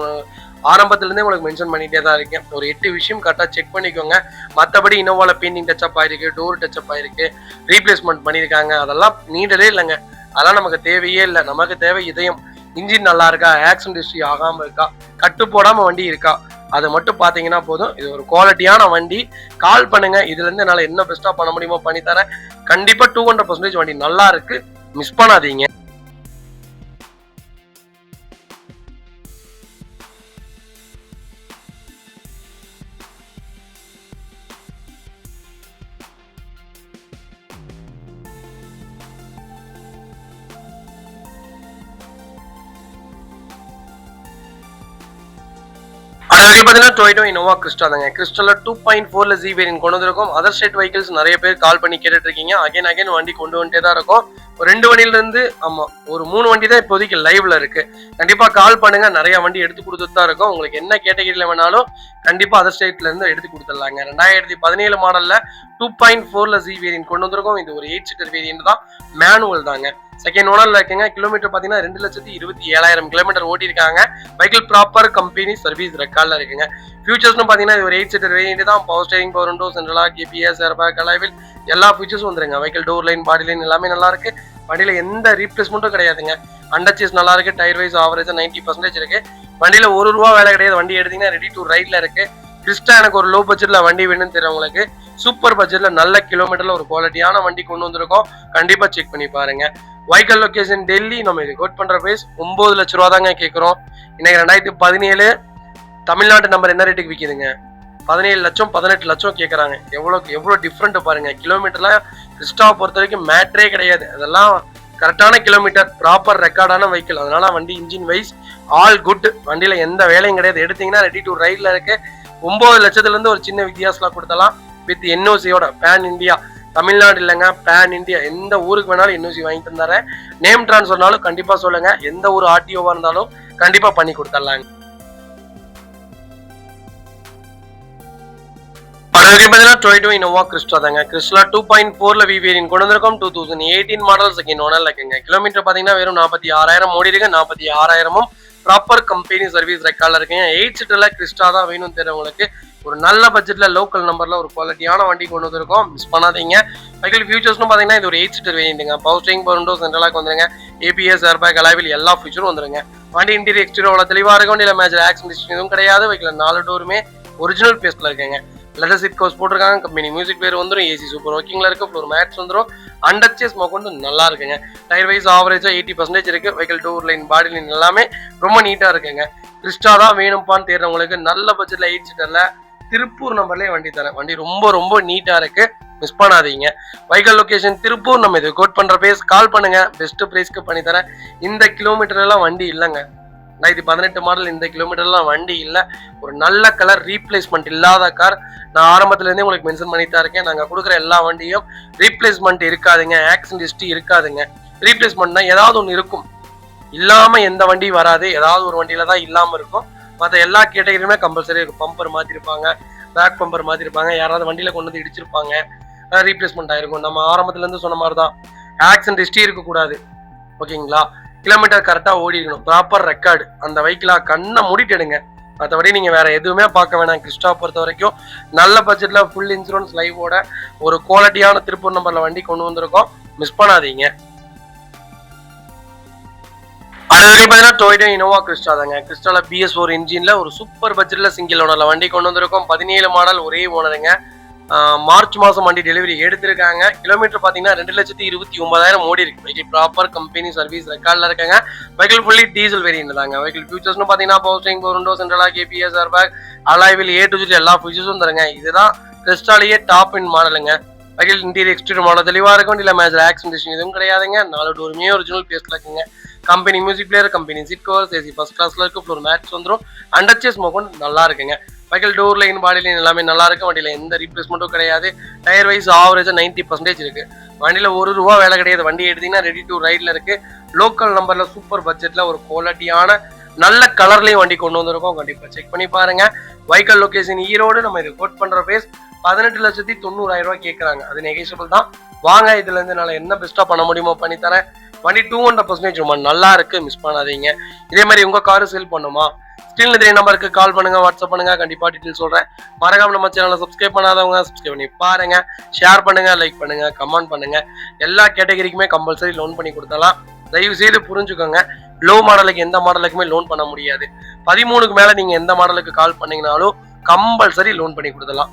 ஆரம்பத்துல இருந்தே உங்களுக்கு மென்ஷன் பண்ணிட்டே தான் இருக்கேன். ஒரு 8 விஷயம் கரெக்டா செக் பண்ணிக்கோங்க. மற்றபடி இனோவால பெயிண்டிங் டச்சப் ஆயிருக்கு, டோர் டச்சப் ஆயிருக்கு, ரீப்ளேஸ்மெண்ட் பண்ணியிருக்காங்க. அதெல்லாம் நீடலே இல்லைங்க. அதெல்லாம் நமக்கு தேவையே இல்லை. நமக்கு தேவை இதயம். இன்ஜின் நல்லா இருக்கா, ஆக்சிடென்ட் ஹிஸ்டரி ஆகாம இருக்கா, கட்டு போடாம வண்டி இருக்கா, அதை மட்டும் பாத்தீங்கன்னா போதும். இது ஒரு குவாலிட்டியான வண்டி. கால் பண்ணுங்க. இதுல இருந்து என்னால என்ன பெஸ்டா பண்ண முடியுமோ பண்ணி தரேன். கண்டிப்பா 200% வண்டி நல்லா இருக்கு. மிஸ் பண்ணாதீங்க. அடுத்து பார்த்தீங்கன்னா டொயோட்டோ இனோவா கிறிஸ்டா தாங்க. கிறிஸ்டால 2.4ல Z வேரியன்ட் கொண்டு வந்திருக்கோம். அதர் ஸ்டேட் வெஹிக்கிள்ஸ் நிறைய பேர் கால் பண்ணி கேட்டுட்டு இருக்கீங்க. அகைன் வண்டி கொண்டு வந்துட்டே தான் இருக்கும். ஒரு 2 வண்டியில இருந்து ஒரு 3 வண்டி தான் இப்போதைக்கு லைவ்ல இருக்கு. கண்டிப்பா கால் பண்ணுங்க. நிறைய வண்டி எடுத்து கொடுத்துட்டு தான் இருக்கும். உங்களுக்கு என்ன கேட்டகரியில வேணாலும் கண்டிப்பா அதர் ஸ்டேட்ல இருந்து எடுத்து கொடுத்துடலாங்க. 2017 மாடல்ல 2.4ல Z வேரியன்ட் கொண்டு வந்திருக்கோம். இது ஒரு 8 சீட்டர் வேரியன்ட் தான். மேனுவல் தாங்க. செகண்ட் ஓனர்ல இருக்குங்க. கிலோமீட்டர் பாத்தீங்கன்னா 2,27,000 கிலோமீட்டர் ஓட்டி இருக்காங்க. வெஹிக்கிள் ப்ராப்பர் கம்பெனி சர்வீஸ் ரெக்கார்ட்ல இருக்குங்க. ஃபியூச்சர்ஸ்னு பாத்தீங்கன்னா இது ஒரு 8 சீட்டர் வேரியன்ட் தான். Power steering, power window, central ABS, airbag, alloy wheel எல்லா ஃபீச்சர்ஸும் வந்துருங்க. Vehicle door line, body line எல்லாமே நல்லா இருக்கு. வண்டியில எந்த ரீப்ளேஸ்மெண்ட்டும் கிடையாதுங்க. அண்டர் சீஸ் நல்லா இருக்கு. டயர் வைஸ் ஆவரேஜா 90% இருக்கு. வண்டியில ₹1 வேலை கிடையாது. வண்டி எடுத்தீங்கன்னா ரெடி டு ரைட்ல இருக்கு. கிறிஸ்டா எனக்கு ஒரு லோ பட்ஜெட்ல வண்டி வேணும்னு தெரியுறவங்களுக்கு சூப்பர் பட்ஜெட்ல நல்ல கிலோமீட்டர்ல ஒரு குவாலிட்டியான வண்டி கொண்டு வந்திருக்கோம். கண்டிப்பா செக் பண்ணி பாருங்க. வைக்கல் லொகேஷன் டெல்லி. நம்ம இது கோட் பண்ற பிரைஸ் 9 லட்ச ரூபா தாங்க கேட்கிறோம். இன்னைக்கு 2017 தமிழ்நாட்டு நம்பர் என்ன ரேட்டுக்கு விற்கிதுங்க? 17 லட்சம் 18 லட்சம் கேட்கறாங்க. எவ்வளவு டிஃப்ரெண்ட் பாருங்க. கிலோமீட்டர்ல கிறிஸ்டாவை பொறுத்த வரைக்கும் மேட்ரே கிடையாது. அதெல்லாம் கரெக்டான கிலோமீட்டர், ப்ராப்பர் ரெக்கார்டான வெஹிக்கிள். அதனால வண்டி இன்ஜின் வைஸ் ஆல் குட். வண்டியில எந்த வேலையும் கிடையாது. எடுத்தீங்கன்னா ரெடி டு ரைட்ல இருக்கு. 9 லட்சத்துல இருந்து ஒரு சின்ன வித்தியாசத்துல கொடுத்தலாம் வித் என்ஓசியோட பேன் இந்தியா. தமிழ்நாடு இல்லைங்க, பேன் இந்தியா. எந்த ஊருக்கு வேணாலும் என்ஓசி வாங்கி தந்துறேன். நேம் டிரான்ஸ்ஃபர்னாலும் கண்டிப்பா சொல்லுங்க. எந்த ஒரு ஆர்டிஓவா இருந்தாலும் கண்டிப்பா பண்ணி கொடுத்துடலாங்க. டொயோட்டோ இனோவா கிறிஸ்டா தாங்க. கிறிஸ்டா 2.4ல வி வேரியன்ட் கொண்டு வந்திருக்கோம். 2018 மாடல் செகண்ட் ஓனர்ல இருக்குங்க. கிலோமீட்டர் பாத்தீங்கன்னா வெறும் 46,000 ஓடி இருக்கு. 46,000ம் ப்ராப்பர் கம்பெனி சர்வீஸ் ரெக்கார்ட்ல இருக்குங்க. 8 சீட்டர்ல கிறிஸ்டா தான் வேணும் தெரிஞ்சவங்களுக்கு ஒரு நல்ல பட்ஜெட்ல லோக்கல் நம்பர்ல ஒரு குவாலிட்டியான வண்டி கொண்டு வந்திருக்கோம். மிஸ் பண்ணாதீங்க. வெஹிக்கிள் ஃபியூச்சர்ஸ்னு பாத்தீங்கன்னா இது ஒரு 8 சீட்டர் வேரியன்ட்டுங்க. Power steering, power window, central lock வந்துருங்க. ஏபிஎஸ், ஏர்பேக், அலாவில் எல்லா ஃபியூச்சரும் வந்துருங்க. வண்டி இன்டீரியர் எக்ஸ்டீரியர் தெளிவா இருக்கும். வண்டியில மேஜர் ஆக்சிடென்ட் எதுவும் கிடையாது. வெஹிக்கிள் 4 டோருமே ஒரிஜினல் பேஸ்ட்ல இருக்குங்க. லெதர் சீட் கவர்ஸ் போட்டிருக்காங்க. கம்பெனி மியூசிக் பிளேயர் வந்துடும். ஏசி சூப்பர் ஒர்க்கிங்ல இருக்கு. ஃப்ளோர் மேட்ஸ் வந்துடும். அண்டர்ச்சேஸ் மொக்கொண்டு நல்லா இருக்குங்க. டயர் வைஸ் ஆவரேஜா 80% இருக்கு. Vehicle door line, body line எல்லாமே ரொம்ப நீட்டா இருக்குங்க. கிறிஸ்டா தான் வேணும்பான்னு தேடுறவங்களுக்கு நல்ல பட்ஜெட்ல 8 சீட்டர்ல திருப்பூர் நம்பர்லயே வண்டி தரேன். வண்டி ரொம்ப ரொம்ப நீட்டா இருக்கு. மிஸ் பண்ணாதீங்க. Vehicle location Tiruppur. நம்ம இது கோட் பண்ற பேஸ் கால் பண்ணுங்க. பெஸ்ட் பிரைஸ்க்கு பண்ணி தரேன். இந்த கிலோமீட்டர் எல்லாம் வண்டி இல்லைங்க. 2018 மாடல். இந்த கிலோமீட்டர்லாம் வண்டி இல்லை. ஒரு நல்ல கலர் ரீப்ளேஸ்மெண்ட் இல்லாத கார். நான் ஆரம்பத்துல இருந்தே உங்களுக்கு மென்ஷன் பண்ணிட்டு தான் இருக்கேன். நாங்க கொடுக்குற எல்லா வண்டியும் ரீப்ளேஸ்மெண்ட் இருக்காதுங்க. ஆக்சிடென்ட் ஹிஸ்டரி இருக்காதுங்க. ரீப்ளேஸ்மெண்ட்னா ஏதாவது ஒன்று இருக்கும். இல்லாம எந்த வண்டி வராது. ஏதாவது ஒரு வண்டியில தான் இல்லாம இருக்கும். மற்ற எல்லா கேட்டகரியுமே கம்பல்சரி இருக்கும். பம்பர் மாத்திருப்பாங்க, பேக் பம்பர் மாத்திருப்பாங்க, யாராவது வண்டியில கொண்டு வந்து இடிச்சிருப்பாங்க, ரீப்ளேஸ்மெண்ட் ஆயிருக்கும். நம்ம ஆரம்பத்துல இருந்து சொன்ன மாதிரி தான் ஆக்சிடென்ட் ஹிஸ்டரி இருக்கக்கூடாது. ஓகேங்களா? கிலோமீட்டர் கரெக்டா ஓடி இருக்கணும். Proper record. அந்த வெஹிக்கிளா கண்ணை மூடிட்டு எடுங்க. மற்றபடி நீங்க வேற எதுவுமே பார்க்க வேணாம். கிறிஸ்டா பொறுத்த வரைக்கும் நல்ல பட்ஜெட்ல ஃபுல் இன்சூரன்ஸ் லைவோட ஒரு குவாலிட்டியான திருப்பூர் நம்பர்ல வண்டி கொண்டு வந்திருக்கோம். மிஸ் பண்ணாதீங்க. அடுத்து பார்த்தீங்கன்னா டொயோட்டோ இனோவா கிறிஸ்டா தாங்க. கிறிஸ்டால BS4 இன்ஜின்ல ஒரு சூப்பர் பட்ஜெட்ல சிங்கிள் ஓனர்ல வண்டி கொண்டு வந்திருக்கோம். 17 மாடல், ஒரே ஓனருங்க. மார்ச் மாசம் வண்டி டெலிவரி எடுத்திருக்காங்க. கிலோமீட்டர் பாத்தீங்கன்னா 2,29,000 ஓடி இருக்கு. வெஹிக்கிள் ப்ராப்பர் கம்பெனி சர்வீஸ் ரெக்கார்ட்ல இருக்காங்க. வெஹிக்கிள் ஃபுல்லி டீசல் வேரியன்ட் தாங்க. வெஹிக்கிள் ஃபியூச்சர்ஸ்னு பாத்தீங்கன்னா power steering, power window, central lock, ABS, airbag, alloy wheel A to Z எல்லா ஃபியூச்சர்ஸும் தருங்க. இதுதான் கிறிஸ்டாலேயே டாப் இன் மாடலுங்க. வெஹிக்கிள் இன்டீரியர் எக்ஸ்டீரியர் மாடல் தெளிவா இருக்கும். இல்ல மேஜர் ஆக்சிடென்ட் எதுவும் கிடையாதுங்க. 4 டோருமே ஒரிஜினல் பேஸ்ட்ல இருக்குங்க. Company music player, company seat covers, AC first கிளாஸ்ல இருக்கு. ஃப்ளோர் மேட்ஸ் வந்துடும். அண்டர்ச்சேஸ் மொக்கொண்டு நல்லா இருக்குங்க. Vehicle door line, body line எல்லாமே நல்லா இருக்கு. வண்டியில எந்த ரீப்ளேஸ்மெண்ட்டும் கிடையாது. டயர் வைஸ் ஆவரேஜா 90% இருக்கு. வண்டியில ₹1 வேலை கிடையாது. வண்டி எடுத்தீங்கன்னா ரெடி டு ரைட்ல இருக்கு. லோக்கல் நம்பர்ல சூப்பர் பட்ஜெட்ல ஒரு குவாலிட்டியான நல்ல கலர்லயும் வண்டி கொண்டு வந்திருக்கோம். கண்டிப்பா செக் பண்ணி பாருங்க. Vehicle location Erode. நம்ம இது கோட் பண்ற பேஸ் 18,90,000 கேட்கறாங்க. அது நெகோஷியபிள் தான். வாங்க, இதுல இருந்து என்னால என்ன பெஸ்டா பண்ண முடியுமோ பண்ணி தரேன். வண்டி 200% ரொம்ப நல்லா இருக்கு. மிஸ் பண்ணாதீங்க. இதே மாதிரி உங்க காரு சேல் பண்ணுமா? ஸ்டில் இதே நம்பருக்கு கால் பண்ணுங்க, வாட்ஸ்அப் பண்ணுங்க. கண்டிப்பா டீடைல் சொல்றேன். மறக்காம நம்ம சேனலை சப்ஸ்கிரைப் பண்ணாதவங்க சப்ஸ்கிரைப் பண்ணி பாருங்க. ஷேர் பண்ணுங்க, லைக் பண்ணுங்க, கமெண்ட் பண்ணுங்க. எல்லா கேட்டகரிக்குமே கம்பல்சரி லோன் பண்ணி கொடுத்தலாம். தயவு செய்து புரிஞ்சுக்கோங்க. லோ மாடலுக்கு எந்த மாடலுக்குமே லோன் பண்ண முடியாது. 13க்கு மேல நீங்க எந்த மாடலுக்கு கால் பண்ணீங்கனாலும் கம்பல்சரி லோன் பண்ணி கொடுத்தலாம்.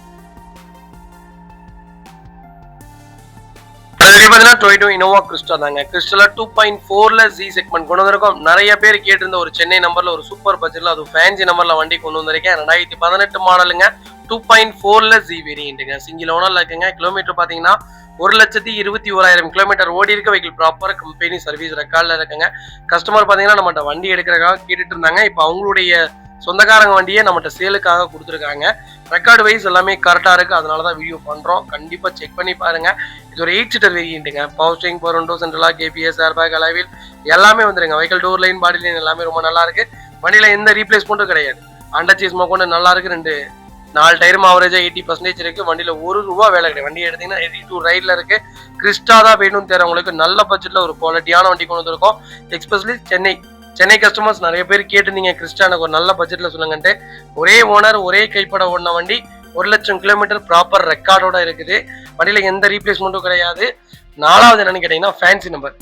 டொயோட்டோ இனோவா கிறிஸ்டா தாங்க. கிறிஸ்டால 2.4ல Z செக்மெண்ட் கொண்டு வந்திருக்கோம். நிறைய பேர் கேட்டிருந்த ஒரு சென்னை நம்பர்ல ஒரு சூப்பர் பட்ஜெட்ல அது ஃபேன்சி நம்பர்ல வண்டி கொண்டு வந்திருக்கேன். 2018 மாடலுங்க. 2.4ல Z வேரியன்ட்டுங்க. சிங்கிள் ஓனர்ல இருக்குங்க. கிலோமீட்டர் பாத்தீங்கன்னா 1,21,000 கிலோமீட்டர் ஓடி இருக்க. வெஹிக்கிள் ப்ராப்பர் கம்பெனி சர்வீஸ் ரெக்கார்ட்ல இருக்குங்க. கஸ்டமர் பாத்தீங்கன்னா நம்மகிட்ட வண்டி எடுக்கிறதுக்காக கேட்டுட்டு இருந்தாங்க. இப்போ அவங்களுடைய சொந்தக்காரங்க வண்டியை நம்மகிட்ட சேலுக்காக கொடுத்துருக்காங்க. ரெக்கார்டு வைஸ் எல்லாமே கரெக்டா இருக்கு. அதனாலதான் வீடியோ பண்றோம். கண்டிப்பா செக் பண்ணி பாருங்க. இது ஒரு 8 சீட்டர் வேரியன்ட்டுங்க. Power steering, power window, central lock, ABS, airbag, alloy wheel எல்லாமே வந்துருங்க. Vehicle door line, body line எல்லாமே ரொம்ப நல்லா இருக்கு. வண்டியில எந்த ரீப்ளேஸ்மெண்ட்டும் கிடையாது. அண்டர்ச்சேஸ் கொண்டு நல்லா இருக்கு. 4 டயரும் ஆவரேஜா 80% இருக்கு. வண்டியில ₹1 வேலை கிடையாது. வண்டி எடுத்தீங்கன்னா ரெடி டு ரைட்ல இருக்கு. கிறிஸ்டா தான் வேணும் தேர்றவங்களுக்கு நல்ல பட்ஜெட்ல ஒரு குவாலிட்டியான வண்டி கொண்டு வந்திருக்கோம். எஸ்பெஷலி சென்னை கஸ்டமர்ஸ் நிறைய பேர் கேட்டிருந்தீங்க கிறிஸ்டா எனக்கு ஒரு நல்ல பட்ஜெட்ல சொல்லுங்கன்ட்டு. ஒரே ஓனர், ஒரே கைப்பட ஓடின வண்டி, 1,00,000 கிலோமீட்டர் ப்ராப்பர் ரெக்கார்டோட இருக்குது. வண்டியில எந்த ரீப்ளேஸ்மெண்ட்டும் கிடையாது. 4வது என்னன்னு கேட்டீங்கன்னா ஃபேன்சி நம்பர்.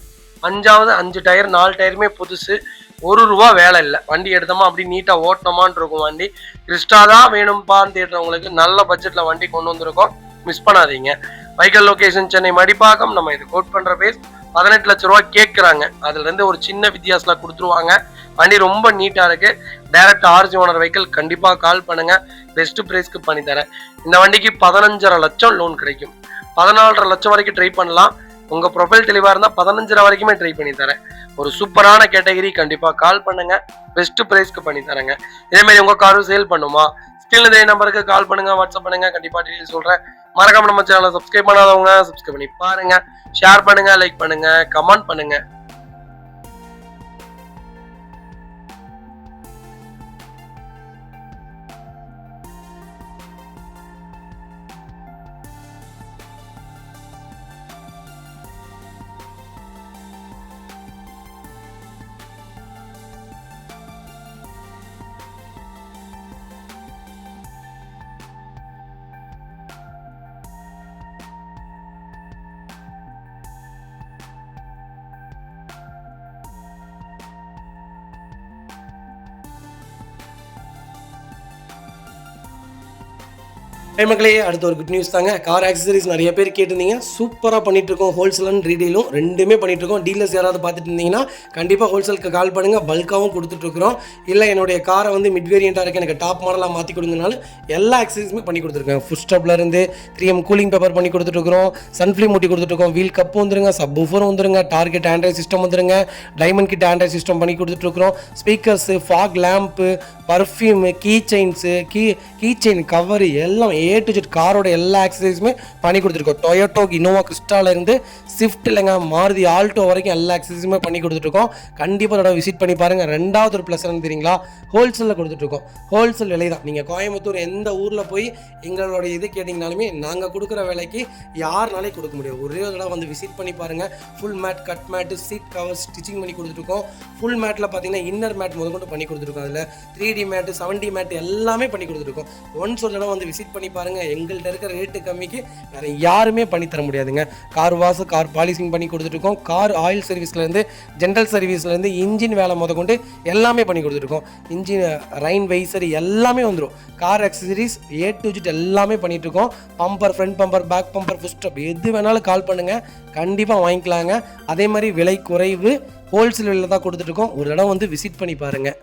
5வது 5 டயர், 4 டயருமே புதுசு. ₹1 வேலை இல்லை. வண்டி எடுத்தோமா அப்படி நீட்டா ஓட்டமான் இருக்கும் வண்டி. கிறிஸ்டா தான் வேணும்பான்னு தேடுறவங்களுக்கு நல்ல பட்ஜெட்ல வண்டி கொண்டு வந்திருக்கோம். மிஸ் பண்ணாதீங்க. Vehicle location Chennai Madipakkam. நம்ம இது கோட் பண்ற பேஸ் 18 லட்சம் ரூபாய் கேட்கறாங்க. அதுல இருந்து ஒரு சின்ன வித்தியாசத்துல கொடுத்துருவாங்க. வண்டி ரொம்ப நீட்டா இருக்கு. Direct RC owner vehicle. கண்டிப்பா கால் பண்ணுங்க. பெஸ்ட் பிரைஸ்க்கு பண்ணி தரேன். இந்த வண்டிக்கு 15.5 லட்சம் லோன் கிடைக்கும். 14.5 லட்சம் வரைக்கும் ட்ரை பண்ணலாம். உங்க ப்ரொஃபைல் தெளிவா இருந்தா 15.5 வரைக்குமே ட்ரை பண்ணி தரேன். ஒரு சூப்பரான கேட்டகரி. கண்டிப்பா கால் பண்ணுங்க. பெஸ்ட் பிரைஸ்க்கு பண்ணி தரேங்க. இதே மாதிரி உங்க காரும் சேல் பண்ணுமா? கீழே நம்பருக்கு கால் பண்ணுங்க, வாட்ஸ்அப் பண்ணுங்க, கண்டிப்பா டீடைல்ஸ் சொல்றேன். மறக்காம நம்ம சேனலை சப்ஸ்கிரைப் பண்ணாதவங்க சப்ஸ்கிரைப் பண்ணி பாருங்க, ஷேர் பண்ணுங்க, லைக் பண்ணுங்க, கமெண்ட் பண்ணுங்க. மக்களே, அடுத்த ஒரு குட் நியூஸ் தாங்க. கார் ஆக்சசரிஸ் நிறைய பேர் கேட்டிருந்தீங்க. சூப்பராக பண்ணிட்டு இருக்கோம். ஹோல்சேல் அண்ட் ரீடெயிலும் ரெண்டுமே பண்ணிட்டு இருக்கோம். டீலர்ஸ் யாராவது பார்த்துட்டு இருந்தீங்கன்னா கண்டிப்பாக ஹோல்சேலுக்கு கால் பண்ணுங்கள். பல்காகவும் கொடுத்துட்ருக்குறோம். இல்லை என்னுடைய காரை வந்து மிட் வேரியண்ட்டாக இருக்குது, எனக்கு டாப் மாடலாக மாற்றி கொடுங்கனாலும் எல்லா ஆக்சசரிஸுமே பண்ணி கொடுத்துருக்கேன். ஃபுட் ஸ்டாப்லேருந்து 3M கூலிங் பேப்பர் பண்ணி கொடுத்துட்ருக்குறோம். சன்ஃப்ளீம் மூட்டி கொடுத்துட்ருக்கோம். வீல் கப்பு வந்துருங்க, சப் ஊஃபரும் வந்துருங்க, டார்கெட் ஆண்ட்ராய்ட் சிஸ்டம் வந்துருங்க, டைமண்ட் கிட் ஆண்ட்ராய்ட் சிஸ்டம் பண்ணி கொடுத்துட்ருக்குறோம். Speakers, fog lamp, perfume, key chains, key chain cover எல்லாம் A to Z காரோட எல்லா ஆக்சசரிஸுமே பண்ணி கொடுத்துருக்கோம். டொயோட்டோ இனோவா கிறிஸ்டாலேருந்து ஸ்விஃப்ட் இல்லைங்க மாருதி ஆல்டோ வரைக்கும் எல்லா ஆக்சசரிஸுமே பண்ணி கொடுத்துட்ருக்கோம். கண்டிப்பாக அதோட விசிட் பண்ணி பாருங்கள். ரெண்டாவது ஒரு ப்ளஸ் என்ன தெரியுங்களா, ஹோல்சேலில் கொடுத்துட்ருக்கோம். ஹோல்சேல் விலை தான். நீங்கள் கோயம்புத்தூர் எந்த ஊரில் போய் எங்களோட இது கேட்டிங்கனாலுமே நாங்கள் கொடுக்குற விலைக்கு யாருனாலே கொடுக்க முடியும். ஒரே தடவை வந்து விசிட் பண்ணி பாருங்கள். Full mat, cut mat, seat cover stitching பண்ணி கொடுத்துருக்கோம். ஃபுல் மேட்டில் பார்த்தீங்கன்னா இன்னர் மேட் முதற்கொண்டு பண்ணி கொடுத்துருக்கோம். அதில் 3D மேட்டு, 7D மேட்டு எல்லாமே பண்ணி கொடுத்துருக்கோம். ஒன்ஸ் ஒரு தடவை வந்து விசிட் பண்ணி பாருங்கள். எங்கள்கிட்ட இருக்கிற ரேட்டு கம்மிக்கு வேறு யாருமே பண்ணி தர முடியாதுங்க. கார் வாஷ், கார் பாலிசிங் பண்ணி கொடுத்துட்ருக்கோம். கார் ஆயில் சர்வீஸ்லேருந்து, ஜென்ரல் சர்வீஸ்லேருந்து, இன்ஜின் வேலை முதற்கொண்டு எல்லாமே பண்ணி கொடுத்துருக்கோம். இன்ஜின் ரைன் வைசர் எல்லாமே வந்துடும். Car accessories A to Z எல்லாமே பண்ணிகிட்ருக்கோம். Bumper, front bumper, back bumper, foot step எது வேணாலும் கால் பண்ணுங்கள், கண்டிப்பாக வாங்கிக்கலாங்க. அதே மாதிரி விலை குறைவு, ஹோல்சேல் விலையில் தான் கொடுத்துட்ருக்கோம். ஒரு இடம் வந்து விசிட் பண்ணி பாருங்கள்.